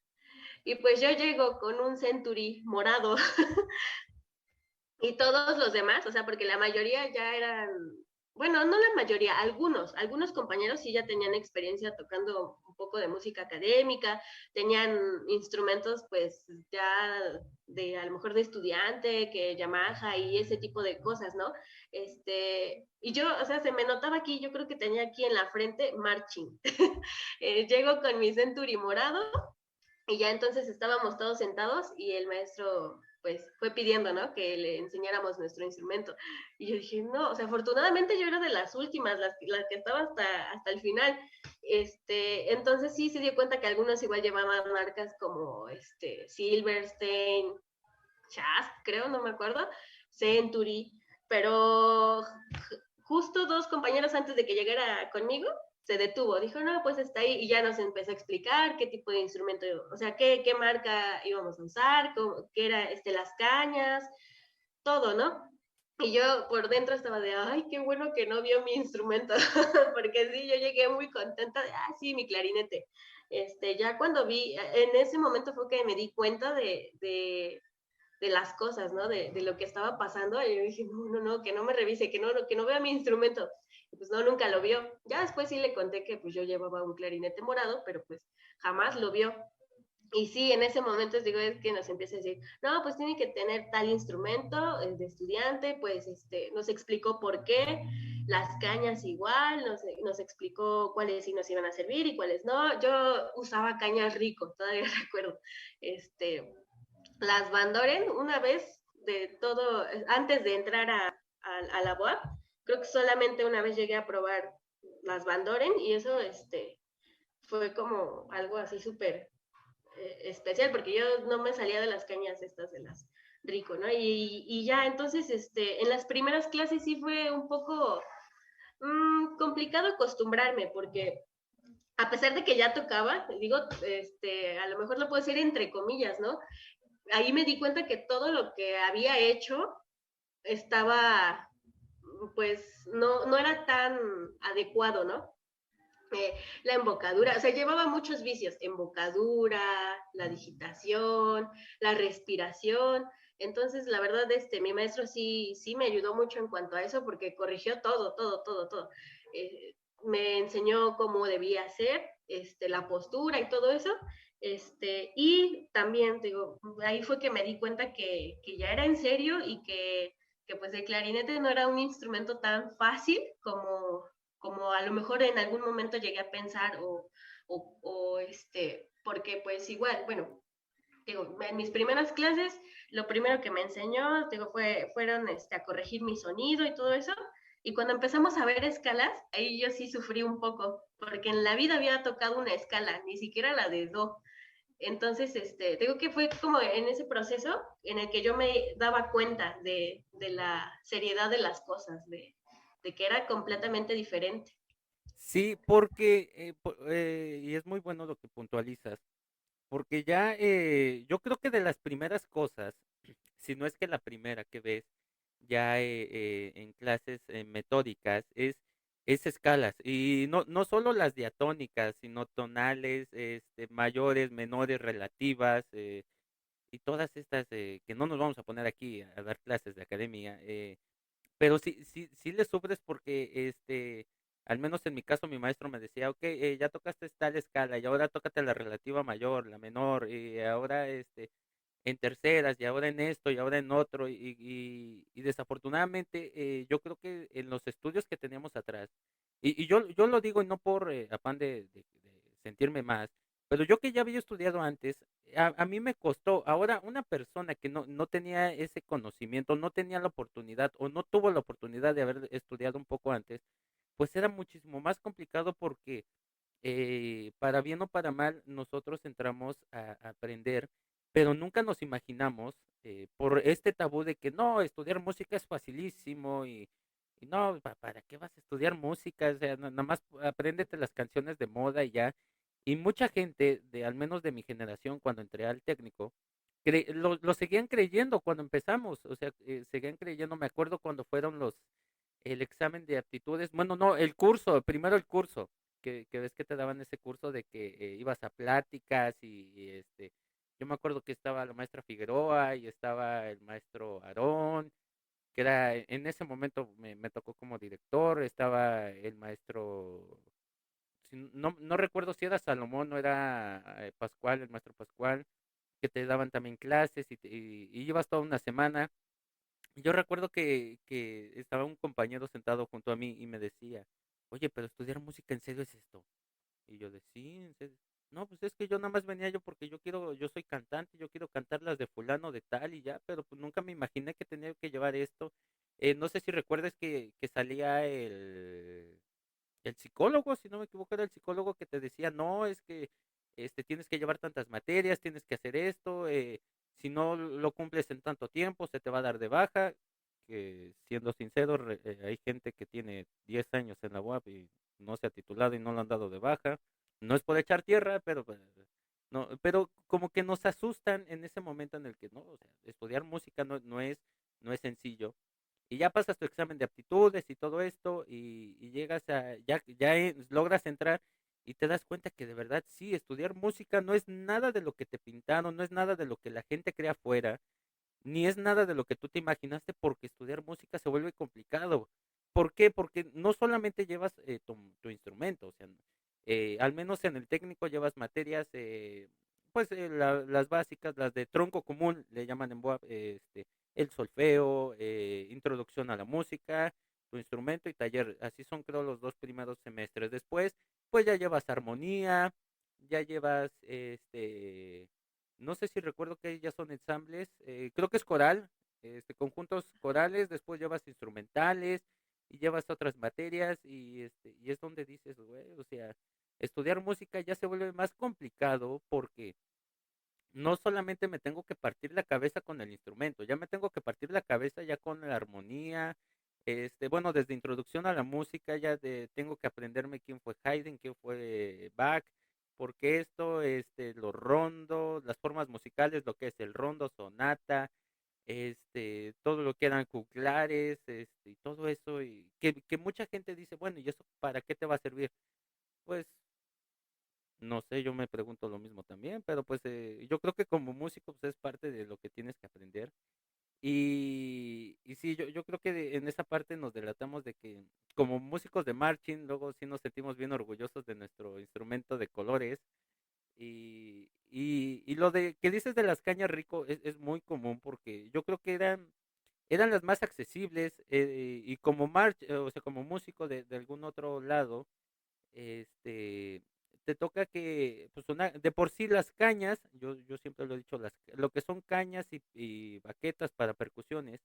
Y pues yo llego con un Century morado y todos los demás, o sea, porque la mayoría ya eran bueno, no la mayoría, algunos compañeros sí ya tenían experiencia tocando un poco de música académica, tenían instrumentos pues ya de a lo mejor de estudiante, que Yamaha y ese tipo de cosas, ¿no? Y yo, o sea, se me notaba aquí, yo creo que tenía aquí en la frente marching. Llego con mi Century morado y ya entonces estábamos todos sentados y el maestro pues fue pidiendo, ¿no? Que le enseñáramos nuestro instrumento. Y yo dije, no, o sea, afortunadamente yo era de las últimas, las que estaba hasta el final. Entonces sí se dio cuenta que algunos igual llevaban marcas como Silverstein, Chas, creo, no me acuerdo, Century, pero justo dos compañeros antes de que llegara conmigo, se detuvo, dijo, no, pues está ahí, y ya nos empezó a explicar qué tipo de instrumento, o sea, qué marca íbamos a usar, qué era las cañas, todo, ¿no? Y yo por dentro estaba de, ay, qué bueno que no vio mi instrumento, porque sí, yo llegué muy contenta de, sí, mi clarinete. Ya cuando vi, en ese momento fue que me di cuenta de las cosas, ¿no? De lo que estaba pasando. Y yo dije, no, no, no, que no me revise, que no vea mi instrumento. Y pues no, nunca lo vio. Ya después sí le conté que pues yo llevaba un clarinete morado, pero pues jamás lo vio. Y sí, en ese momento digo, es que nos empieza a decir, no, pues tiene que tener tal instrumento de estudiante, pues nos explicó por qué, las cañas igual, nos explicó cuáles sí nos iban a servir y cuáles no. Yo usaba cañas rico, todavía recuerdo. Las Van Doren, una vez de todo, antes de entrar a la BOAP, creo que solamente una vez llegué a probar las Van Doren y eso fue como algo así súper especial porque yo no me salía de las cañas estas de las Rico, ¿no? Y ya, entonces, en las primeras clases sí fue un poco complicado acostumbrarme porque a pesar de que ya tocaba, digo, a lo mejor lo puedo decir entre comillas, ¿no? Ahí me di cuenta que todo lo que había hecho estaba, pues, no era tan adecuado, ¿no? La embocadura, o sea, llevaba muchos vicios, embocadura, la digitación, la respiración. Entonces, la verdad, mi maestro sí me ayudó mucho en cuanto a eso porque corrigió todo, todo, todo, todo. Me enseñó cómo debía ser, la postura y todo eso. Y también, digo, ahí fue que me di cuenta que ya era en serio y que pues el clarinete no era un instrumento tan fácil como a lo mejor en algún momento llegué a pensar porque pues igual, bueno, digo, en mis primeras clases, lo primero que me enseñó, digo, fueron a corregir mi sonido y todo eso. Y cuando empezamos a ver escalas, ahí yo sí sufrí un poco, porque en la vida había tocado una escala, ni siquiera la de do. Entonces, digo que fue como en ese proceso en el que yo me daba cuenta de la seriedad de las cosas, de que era completamente diferente. Sí, porque, y es muy bueno lo que puntualizas, porque ya yo creo que de las primeras cosas, si no es que la primera que ves ya en clases metódicas, es escalas, y no solo las diatónicas, sino tonales, mayores, menores, relativas, y todas estas que no nos vamos a poner aquí a dar clases de academia, pero sí le sufres porque, al menos en mi caso, mi maestro me decía, ok, ya tocaste tal escala y ahora tócate la relativa mayor, la menor, y ahora, en terceras, y ahora en esto, y ahora en otro, y desafortunadamente, yo creo que en los estudios que teníamos atrás, y yo lo digo y no por afán de sentirme más, pero yo que ya había estudiado antes, a mí me costó. Ahora, una persona que no tenía ese conocimiento, no tenía la oportunidad o no tuvo la oportunidad de haber estudiado un poco antes, pues era muchísimo más complicado porque, para bien o para mal, nosotros entramos a aprender, pero nunca nos imaginamos, por este tabú de que no, estudiar música es facilísimo y no, ¿para qué vas a estudiar música? O sea, nada más apréndete las canciones de moda y ya. Y mucha gente, al menos de mi generación, cuando entré al técnico, lo seguían creyendo cuando empezamos, o sea, seguían creyendo, me acuerdo cuando fueron el examen de aptitudes, bueno, no, el curso, primero el curso, que ves que te daban ese curso de que ibas a pláticas yo me acuerdo que estaba la maestra Figueroa y estaba el maestro Aarón que era, en ese momento me tocó como director, estaba el maestro, no recuerdo si era Salomón o era Pascual, el maestro Pascual, que te daban también clases y ibas toda una semana. Y yo recuerdo que estaba un compañero sentado junto a mí y me decía, oye, pero estudiar música en serio es esto. Y yo de sí, en serio. No, pues es que yo nada más venía yo porque yo soy cantante, yo quiero cantar las de fulano de tal y ya, pero pues nunca me imaginé que tenía que llevar esto. No sé si recuerdas que salía el psicólogo, si no me equivoco, era el psicólogo que te decía, no, es que tienes que llevar tantas materias, tienes que hacer esto, si no lo cumples en tanto tiempo, se te va a dar de baja, que siendo sincero, hay gente que tiene 10 años en la UAP y no se ha titulado y no lo han dado de baja. No es por echar tierra, pero no, pero como que nos asustan en ese momento en el que no, o sea, estudiar música no es sencillo y ya pasas tu examen de aptitudes y todo esto y llegas logras entrar y te das cuenta que de verdad sí, estudiar música no es nada de lo que te pintaron, no es nada de lo que la gente crea afuera, ni es nada de lo que tú te imaginaste porque estudiar música se vuelve complicado. ¿Por qué? Porque no solamente llevas tu instrumento, o sea, al menos en el técnico llevas materias, pues las básicas, las de tronco común, le llaman en BOAP, el solfeo, introducción a la música, tu instrumento y taller. Así son creo los dos primeros semestres. Después, pues ya llevas armonía, ya llevas no sé si recuerdo que ya son ensambles, creo que es coral, conjuntos corales, después llevas instrumentales y llevas otras materias y es donde dices, güey, o sea, estudiar música ya se vuelve más complicado porque no solamente me tengo que partir la cabeza con el instrumento, ya me tengo que partir la cabeza ya con la armonía, bueno, desde introducción a la música tengo que aprenderme quién fue Haydn, quién fue Bach, porque esto, los rondos, las formas musicales, lo que es el rondo, sonata, todo lo que eran juglares, y todo eso, y que mucha gente dice, bueno, ¿y eso para qué te va a servir? Pues no sé, yo me pregunto lo mismo también, pero pues yo creo que como músico pues, es parte de lo que tienes que aprender. Y sí, yo creo que en esa parte nos delatamos de que como músicos de marching, luego sí nos sentimos bien orgullosos de nuestro instrumento de colores. Y lo de que dices de las cañas rico es muy común porque yo creo que eran las más accesibles y como o sea, como músico de algún otro lado este, te toca que, pues de por sí las cañas, yo siempre lo he dicho, lo que son cañas y baquetas para percusiones,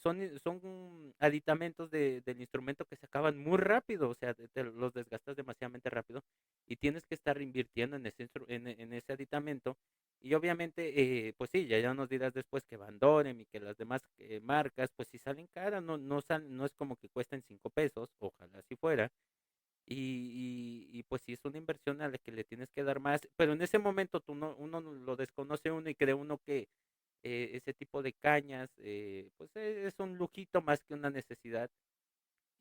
son aditamentos del instrumento que se acaban muy rápido, o sea, te los desgastas demasiadamente rápido y tienes que estar invirtiendo en en ese aditamento. Y obviamente, pues sí, ya nos dirás después que Van Doren y que las demás marcas, pues si salen caras, no es como que cuesten 5 pesos, ojalá si fuera, pues sí es una inversión a la que le tienes que dar más, pero en ese momento uno no lo desconoce uno y cree uno que ese tipo de cañas pues es un lujito más que una necesidad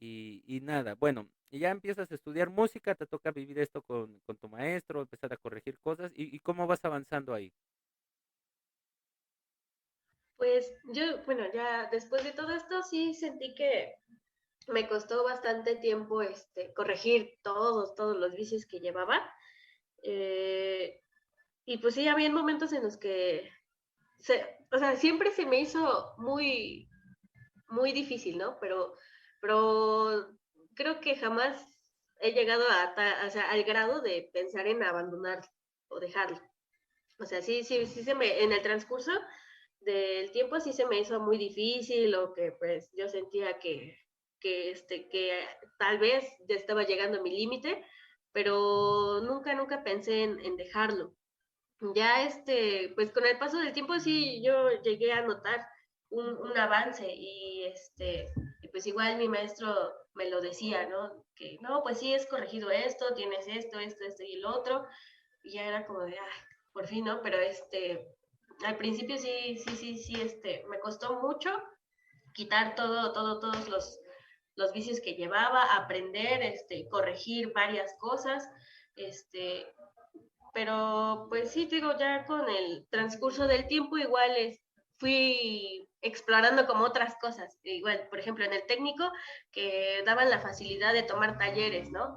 y nada, bueno, y ya empiezas a estudiar música, te toca vivir esto con tu maestro, empezar a corregir cosas y cómo vas avanzando ahí. Pues yo, bueno, ya después de todo esto sí sentí que me costó bastante tiempo corregir todos los vicios que llevaba. Eh, y pues sí, había momentos en los que, o sea, siempre se me hizo muy difícil, ¿no? Pero creo que jamás he llegado o sea, al grado de pensar en abandonar o dejarlo. O sea, sí en el transcurso del tiempo sí se me hizo muy difícil o que pues yo sentía que tal vez ya estaba llegando a mi límite, pero nunca pensé en dejarlo. Ya pues con el paso del tiempo sí yo llegué a notar un avance y pues igual mi maestro me lo decía, ¿no? Que no, pues sí, es corregido esto, tienes esto y lo otro, y ya era como de, ay, por fin, ¿no? Pero al principio sí, me costó mucho quitar todos los vicios que llevaba, aprender, corregir varias cosas, este, pero pues sí, digo, ya con el transcurso del tiempo igual fui explorando como otras cosas. Igual, por ejemplo, en el técnico, que daban la facilidad de tomar talleres, ¿no?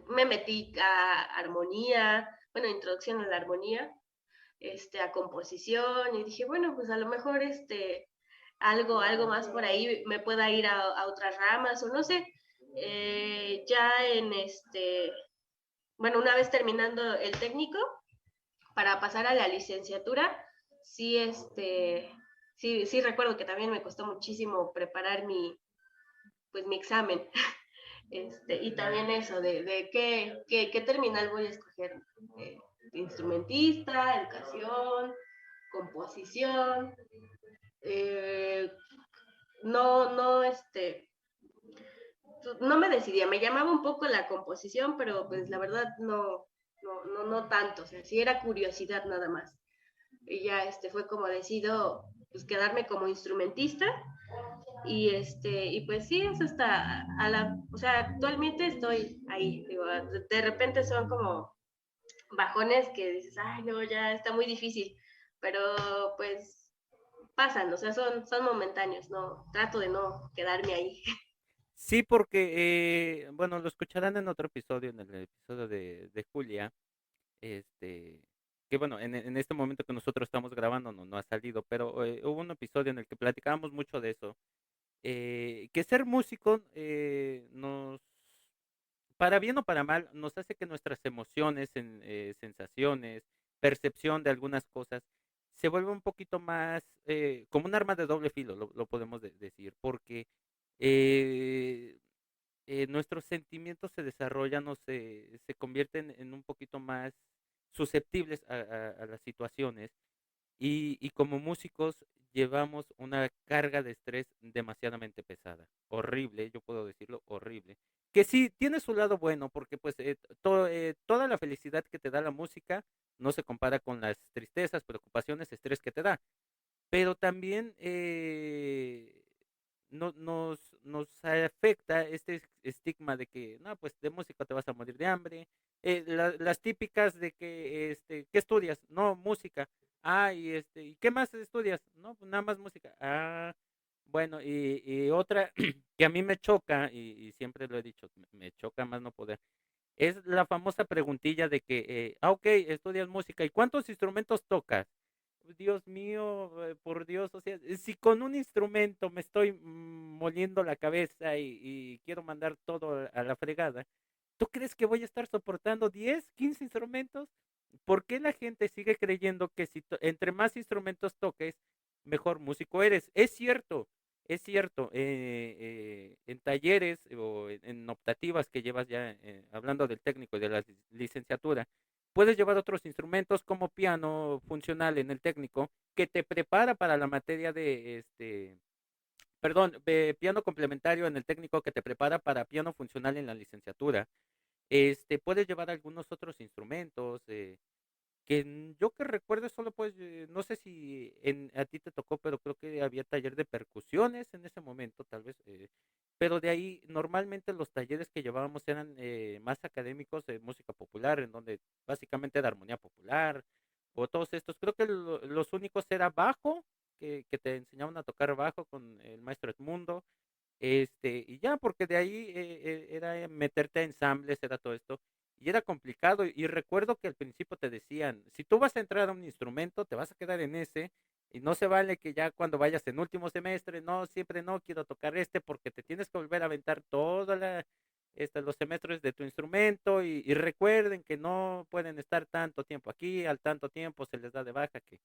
Me metí a armonía, bueno, introducción a la armonía, a composición, y dije, bueno, pues a lo mejor algo más por ahí me pueda ir a otras ramas, o no sé. Ya bueno, una vez terminando el técnico, para pasar a la licenciatura, sí, sí recuerdo que también me costó muchísimo preparar pues mi examen. Y también eso, de qué terminal voy a escoger. Eh, Instrumentista, educación, composición. Eh, no, no, no me decidía, me llamaba un poco la composición, pero pues la verdad no tanto, o sea, sí era curiosidad nada más. Y ya fue como decido pues quedarme como instrumentista y pues sí, eso está o sea, actualmente estoy ahí, digo, de repente son como bajones que dices, ay, no, ya está muy difícil, pero pues pasan, o sea, son momentáneos, no, trato de no quedarme ahí. Sí, porque, bueno, lo escucharán en otro episodio, en el episodio de Julia, este, que bueno, en este momento que nosotros estamos grabando no ha salido, pero hubo un episodio en el que platicábamos mucho de eso, que ser músico para bien o para mal, nos hace que nuestras emociones, sensaciones, percepción de algunas cosas, se vuelva un poquito más como un arma de doble filo, lo podemos decir, porque eh, nuestros sentimientos se desarrollan o se convierten en un poquito más susceptibles a las situaciones y como músicos llevamos una carga de estrés demasiadamente pesada, horrible, yo puedo decirlo, horrible, que sí tiene su lado bueno, porque pues toda la felicidad que te da la música no se compara con las tristezas, preocupaciones, estrés que te da, pero también nos afecta este estigma de que, no, pues de música te vas a morir de hambre, las típicas de que, ¿qué estudias? No, música. Ah, ¿y qué más estudias? No, pues nada más música. Ah, bueno, y otra que a mí me choca, y siempre lo he dicho, me choca más no poder, es la famosa preguntilla de que, ok, estudias música, ¿y cuántos instrumentos tocas? Dios mío, por Dios, o sea, si con un instrumento me estoy moliendo la cabeza y quiero mandar todo a la fregada, ¿tú crees que voy a estar soportando 10, 15 instrumentos? ¿Por qué la gente sigue creyendo que si entre más instrumentos toques, mejor músico eres? Es cierto, en talleres o en optativas que llevas ya, hablando del técnico y de la licenciatura, puedes llevar otros instrumentos como piano funcional en el técnico que te prepara para la materia de perdón, piano complementario en el técnico que te prepara para piano funcional en la licenciatura. Puedes llevar algunos otros instrumentos, yo que recuerdo solo pues, no sé si a ti te tocó, pero creo que había taller de percusiones en ese momento, tal vez, pero de ahí normalmente los talleres que llevábamos eran más académicos de música popular, en donde básicamente era armonía popular, o todos estos, creo que los únicos era bajo, que te enseñaban a tocar bajo con el maestro Edmundo, y ya, porque de ahí era meterte a ensambles, era todo esto, y era complicado. Y recuerdo que al principio te decían, si tú vas a entrar a un instrumento, te vas a quedar en ese, y no se vale que ya cuando vayas en último semestre, no, siempre no quiero tocar porque te tienes que volver a aventar toda los semestres de tu instrumento, y recuerden que no pueden estar tanto tiempo aquí, al tanto tiempo se les da de baja, que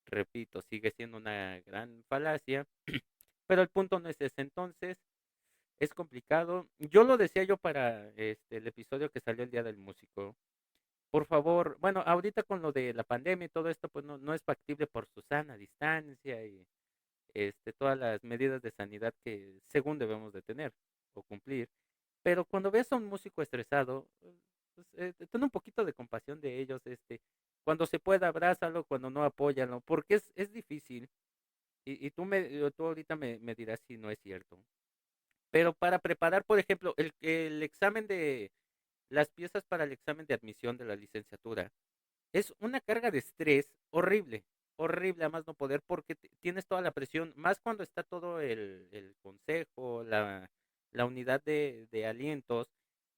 repito, sigue siendo una gran falacia. Pero el punto no es ese. Entonces, es complicado. Yo lo decía yo para el episodio que salió el Día del Músico. Por favor, bueno, ahorita con lo de la pandemia y todo esto, pues no es factible por su sana distancia y todas las medidas de sanidad que según debemos de tener o cumplir. Pero cuando ves a un músico estresado, pues, ten un poquito de compasión de ellos, cuando se pueda, abrázalo, cuando no, apóyalo, porque es difícil. Y tú ahorita me dirás si no es cierto. Pero para preparar, por ejemplo, el examen las piezas para el examen de admisión de la licenciatura, es una carga de estrés horrible. horrible a más no poder porque tienes toda la presión, más cuando está todo el consejo, la unidad de alientos,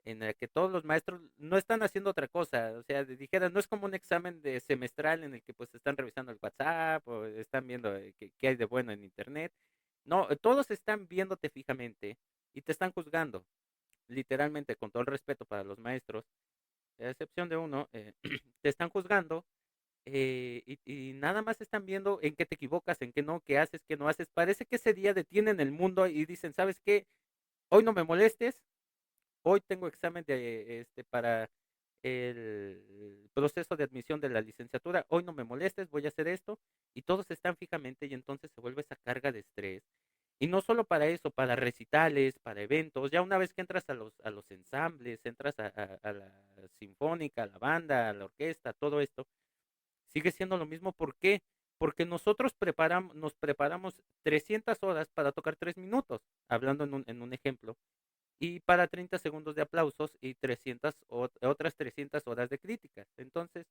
en la que todos los maestros no están haciendo otra cosa, o sea, dijeras, no es como un examen de semestral en el que pues están revisando el WhatsApp o están viendo qué hay de bueno en internet. No, todos están viéndote fijamente y te están juzgando, literalmente, con todo el respeto para los maestros, a excepción de uno, te están juzgando y nada más están viendo en qué te equivocas, en qué no, qué haces, qué no haces. Parece que ese día detienen el mundo y dicen, ¿sabes qué? Hoy no me molestes, hoy tengo examen para el proceso de admisión de la licenciatura, hoy no me molestes, voy a hacer esto, y todos están fijamente y entonces se vuelve esa carga de estrés. Y no solo para eso, para recitales, para eventos, ya una vez que entras a los ensambles, entras a la sinfónica, a la banda, a la orquesta, todo esto, sigue siendo lo mismo. ¿Por qué? Porque nosotros nos preparamos 300 horas para tocar 3 minutos, hablando en un ejemplo, y para 30 segundos de aplausos y 300 otras 300 horas de críticas. Entonces,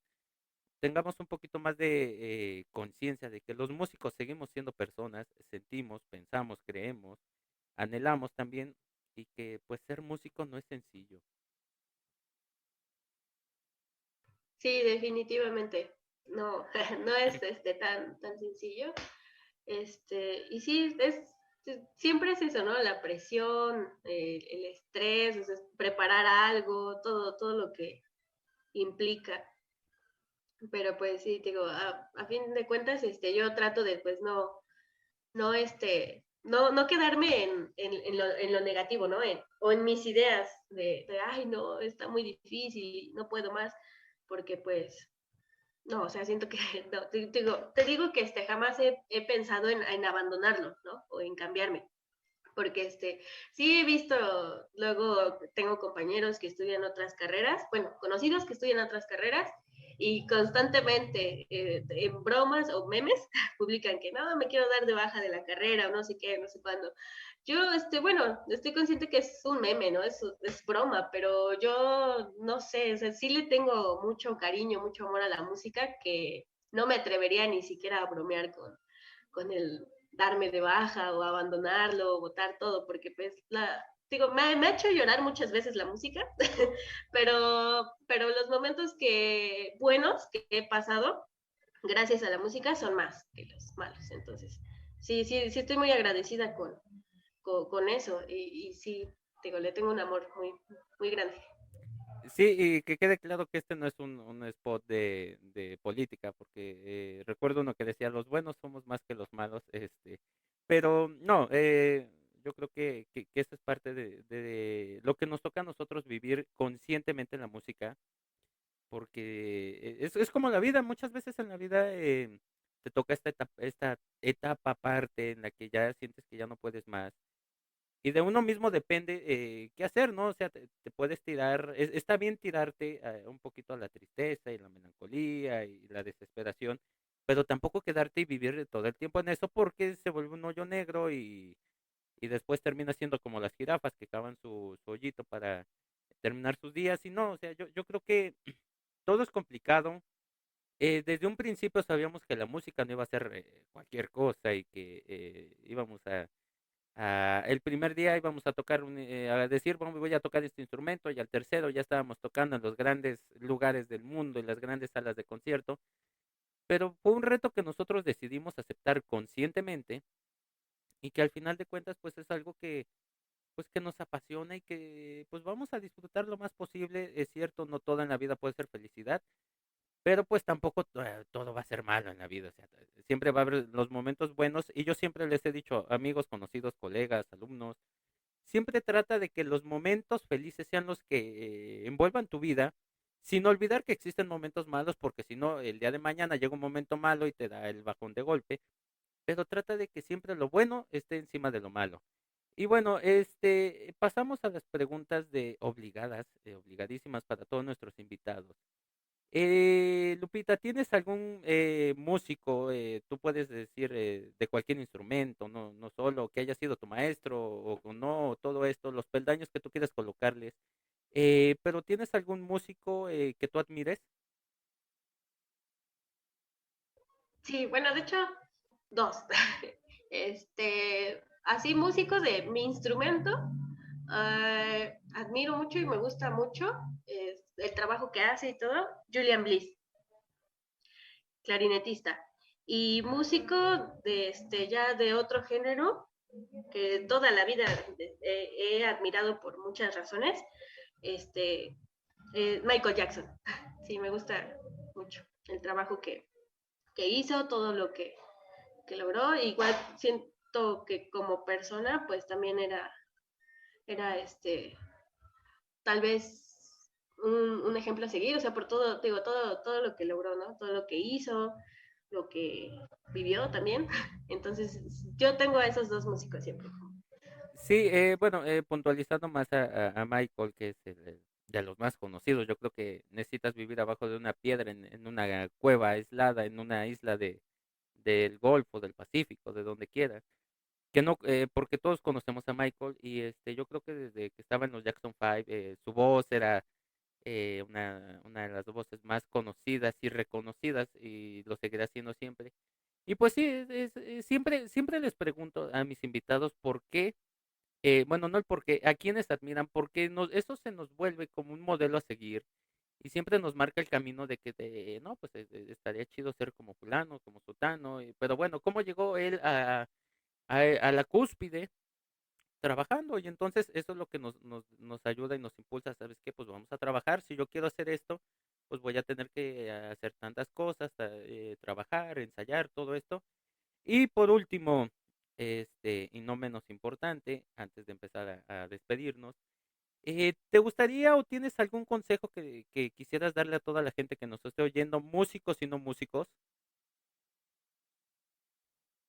tengamos un poquito más de conciencia de que los músicos seguimos siendo personas, sentimos, pensamos, creemos, anhelamos también, y que pues ser músico no es sencillo. Sí, definitivamente. No, no es tan sencillo. Y sí, siempre es eso, ¿no? La presión, el estrés, o sea, preparar algo, todo lo que implica. Pero pues sí, te digo, a fin de cuentas, yo trato de, pues no quedarme en lo negativo, ¿no? O en mis ideas ay, no, está muy difícil, no puedo más, porque pues no, o sea, siento que, no, te digo que jamás he pensado en abandonarlo, ¿no? O en cambiarme. Porque sí he visto, luego tengo compañeros que estudian otras carreras, bueno, conocidos que estudian otras carreras, y constantemente en bromas o memes publican que no, me quiero dar de baja de la carrera o no sé qué, no sé cuándo. Yo, bueno, estoy consciente que es un meme, ¿no? Es broma, pero yo no sé, o sea, sí le tengo mucho cariño, mucho amor a la música que no me atrevería ni siquiera a bromear con el darme de baja o abandonarlo o botar todo, porque pues digo, me ha hecho llorar muchas veces la música, pero los momentos buenos que he pasado gracias a la música son más que los malos. Entonces, sí estoy muy agradecida con eso y sí, digo, le tengo un amor muy grande. Sí, y que quede claro que este no es un spot de política, porque recuerdo uno que decía, los buenos somos más que los malos, pero no, yo creo que eso es parte de lo que nos toca a nosotros vivir conscientemente en la música, porque es como la vida, muchas veces en la vida te toca esta etapa aparte en la que ya sientes que ya no puedes más y de uno mismo depende qué hacer, ¿no? O sea, te puedes tirar, está bien tirarte un poquito a la tristeza y la melancolía y la desesperación, pero tampoco quedarte y vivir todo el tiempo en eso porque se vuelve un hoyo negro y después termina siendo como las jirafas que cavan su hoyito para terminar sus días y no, o sea, yo creo que todo es complicado. Desde un principio sabíamos que la música no iba a ser cualquier cosa y que íbamos el primer día íbamos a tocar, a decir, bueno, voy a tocar este instrumento, y al tercero ya estábamos tocando en los grandes lugares del mundo, en las grandes salas de concierto, pero fue un reto que nosotros decidimos aceptar conscientemente y que al final de cuentas pues es algo pues que nos apasiona y que pues vamos a disfrutar lo más posible. Es cierto, no toda en la vida puede ser felicidad, pero pues tampoco todo va a ser malo en la vida, o sea, siempre va a haber los momentos buenos y yo siempre les he dicho, amigos, conocidos, colegas, alumnos, siempre trata de que los momentos felices sean los que envuelvan tu vida, sin olvidar que existen momentos malos, porque si no, el día de mañana llega un momento malo y te da el bajón de golpe, pero trata de que siempre lo bueno esté encima de lo malo. Y bueno, pasamos a las preguntas de obligadas, obligadísimas para todos nuestros invitados. Lupita, ¿tienes algún músico, tú puedes decir de cualquier instrumento, no solo que haya sido tu maestro o no, todo esto, los peldaños que tú quieras colocarles, pero ¿tienes algún músico que tú admires? Sí, bueno, de hecho, dos. Así músicos de mi instrumento, admiro mucho y me gusta mucho el trabajo que hace y todo, Julian Bliss, clarinetista. Y músico de ya de otro género, que toda la vida he admirado por muchas razones, este, Michael Jackson. Sí, me gusta mucho el trabajo que hizo, todo lo que logró. Igual siento que como persona, pues también era tal vez un ejemplo a seguir, o sea, por todo, digo, todo lo que logró, ¿no? Todo lo que hizo, lo que vivió también. Entonces, yo tengo a esos dos músicos siempre. Sí, bueno, puntualizando más a Michael, que es de los más conocidos, yo creo que necesitas vivir abajo de una piedra, en una cueva aislada, en una isla del Golfo, del Pacífico, de donde quiera. Que no, porque todos conocemos a Michael y yo creo que desde que estaba en los Jackson 5, su voz era una de las voces más conocidas y reconocidas y lo seguirá siendo siempre. Y pues sí, siempre les pregunto a mis invitados por qué, bueno, no el por qué, a quienes admiran, porque eso se nos vuelve como un modelo a seguir y siempre nos marca el camino de que, no, pues estaría chido ser como fulano, como sutano, pero bueno, ¿cómo llegó él a la cúspide trabajando? Y entonces eso es lo que nos ayuda y nos impulsa, ¿sabes qué? Pues vamos a trabajar, si yo quiero hacer esto, pues voy a tener que hacer tantas cosas, trabajar, ensayar, todo esto. Y por último, y no menos importante, antes de empezar a despedirnos, ¿te gustaría o tienes algún consejo que quisieras darle a toda la gente que nos esté oyendo, músicos y no músicos?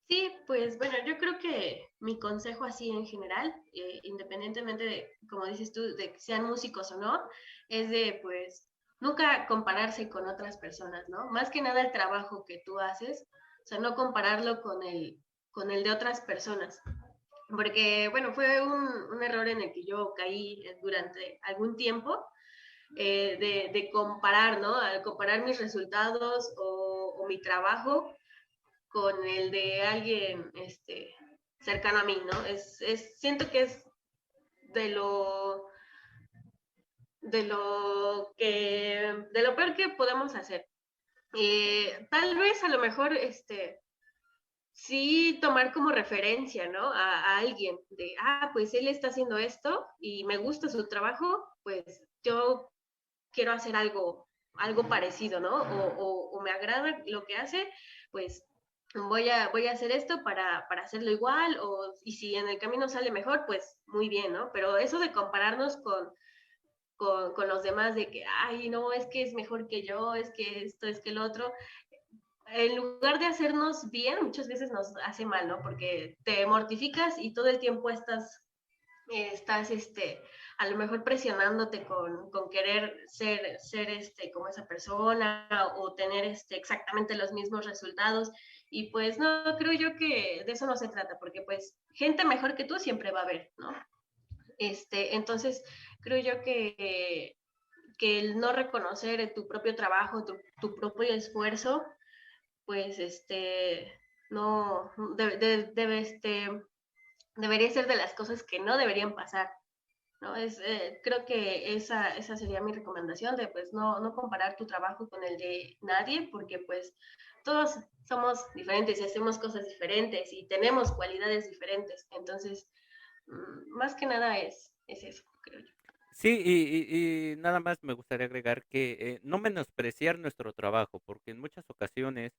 Sí, pues bueno, yo creo que mi consejo así en general, independientemente de, como dices tú, de que sean músicos o no, es de pues nunca compararse con otras personas, ¿no? Más que nada el trabajo que tú haces, o sea, no compararlo con el de otras personas. Porque, bueno, fue un error en el que yo caí durante algún tiempo, de comparar, ¿no? Al comparar mis resultados o mi trabajo con el de alguien cercano a mí, ¿no? Siento que es de lo, de lo peor que podemos hacer. Tal vez a lo mejor sí tomar como referencia, ¿no? A alguien de, pues él está haciendo esto y me gusta su trabajo, pues yo quiero hacer algo parecido, ¿no? O me agrada lo que hace, pues voy a hacer esto para hacerlo igual, y si en el camino sale mejor, pues muy bien, ¿no? Pero eso de compararnos con los demás, de que, ay, no, es que es mejor que yo, es que esto, es que el otro, en lugar de hacernos bien, muchas veces nos hace mal, ¿no? Porque te mortificas y todo el tiempo estás a lo mejor presionándote con querer ser como esa persona o tener exactamente los mismos resultados. Y pues no, creo yo que de eso no se trata, porque pues gente mejor que tú siempre va a haber, ¿no? Entonces, creo yo que el no reconocer tu propio trabajo, tu propio esfuerzo, pues no, debe, debería ser de las cosas que no deberían pasar, ¿no? Creo que esa sería mi recomendación de pues no comparar tu trabajo con el de nadie, porque pues todos somos diferentes y hacemos cosas diferentes y tenemos cualidades diferentes. Entonces, más que nada es eso, creo yo. Sí, y nada más me gustaría agregar que no menospreciar nuestro trabajo, porque en muchas ocasiones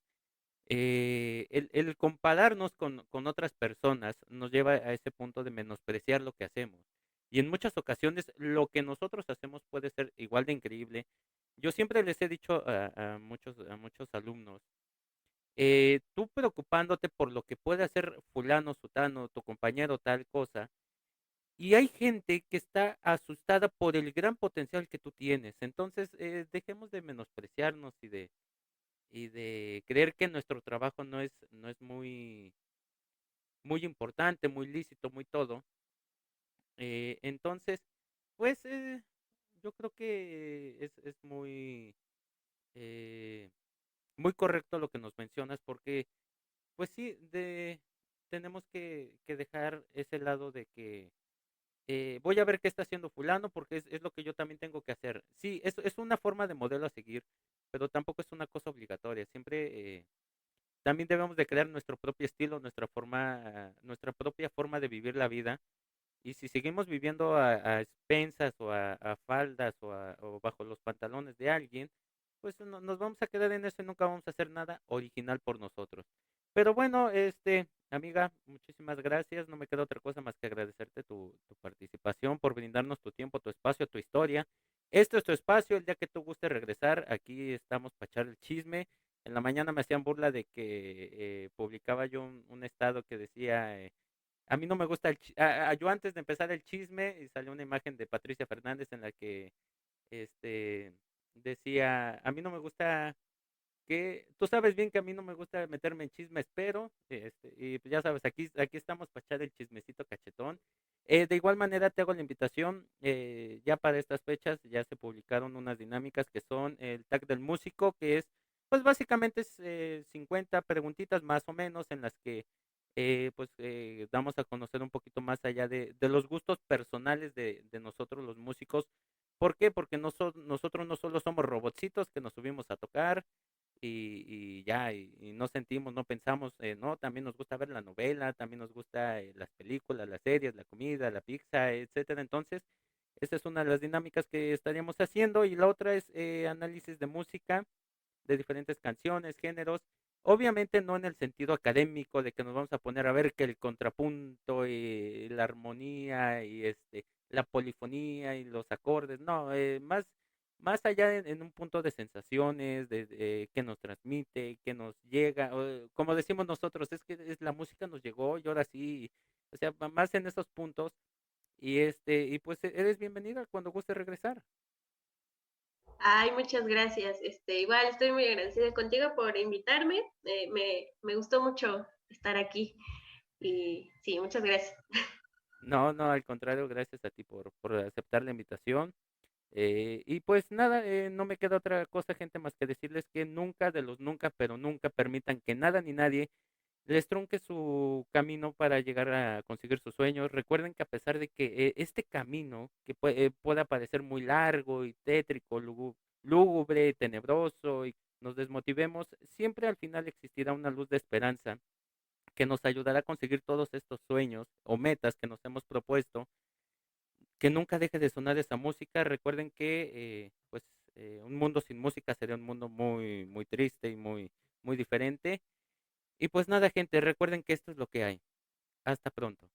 el compararnos con otras personas nos lleva a ese punto de menospreciar lo que hacemos. Y en muchas ocasiones lo que nosotros hacemos puede ser igual de increíble. Yo siempre les he dicho a muchos alumnos, tú preocupándote por lo que puede hacer fulano, sutano, tu compañero, tal cosa, y hay gente que está asustada por el gran potencial que tú tienes. Entonces, dejemos de menospreciarnos y de creer que nuestro trabajo no es muy importante, muy lícito, muy todo. Entonces, pues yo creo que es muy, eh, muy correcto lo que nos mencionas porque, pues sí, tenemos que dejar ese lado de que voy a ver qué está haciendo fulano porque es lo que yo también tengo que hacer. Sí, es una forma de modelo a seguir, pero tampoco es una cosa obligatoria. Siempre también debemos de crear nuestro propio estilo, nuestra propia forma de vivir la vida. Y si seguimos viviendo a expensas o a faldas o bajo los pantalones de alguien, pues nos vamos a quedar en eso y nunca vamos a hacer nada original por nosotros. Pero bueno, amiga, muchísimas gracias. No me queda otra cosa más que agradecerte tu participación, por brindarnos tu tiempo, tu espacio, tu historia. Esto es tu espacio, el día que tú gustes regresar, aquí estamos para echar el chisme. En la mañana me hacían burla de que publicaba yo un estado que decía, a mí no me gusta yo antes de empezar el chisme y salió una imagen de Patricia Fernández en la que este decía, a mí no me gusta que tú sabes bien que a mí no me gusta meterme en chismes, pero y pues ya sabes, aquí estamos para echar el chismecito cachetón. De igual manera te hago la invitación, ya para estas fechas ya se publicaron unas dinámicas que son el tag del músico, que es, pues básicamente es 50 preguntitas más o menos en las que damos a conocer un poquito más allá de los gustos personales de nosotros los músicos. ¿Por qué? Porque nosotros no solo somos robotcitos que nos subimos a tocar, y ya, y no sentimos, no pensamos, no, también nos gusta ver la novela, también nos gusta las películas, las series, la comida, la pizza, etcétera. Entonces, esta es una de las dinámicas que estaríamos haciendo y la otra es análisis de música, de diferentes canciones, géneros. Obviamente no en el sentido académico de que nos vamos a poner a ver que el contrapunto y la armonía y la polifonía y los acordes, no, más allá en un punto de sensaciones, de qué nos transmite, qué nos llega, como decimos nosotros, es que la música nos llegó y ahora sí, o sea, más en esos puntos y pues eres bienvenida cuando guste regresar. Ay, muchas gracias. Igual estoy muy agradecida contigo por invitarme. Me gustó mucho estar aquí. Y sí, muchas gracias. No, no, al contrario, gracias a ti por aceptar la invitación. Y pues nada, no me queda otra cosa, gente, más que decirles que nunca de los nunca, pero nunca permitan que nada ni nadie les trunque su camino para llegar a conseguir sus sueños. Recuerden que a pesar de que este camino, que pueda parecer muy largo y tétrico, lúgubre, tenebroso y nos desmotivemos, siempre al final existirá una luz de esperanza que nos ayudará a conseguir todos estos sueños o metas que nos hemos propuesto, que nunca deje de sonar esa música. Recuerden que un mundo sin música sería un mundo muy, muy triste y muy diferente. Y pues nada, gente, recuerden que esto es lo que hay. Hasta pronto.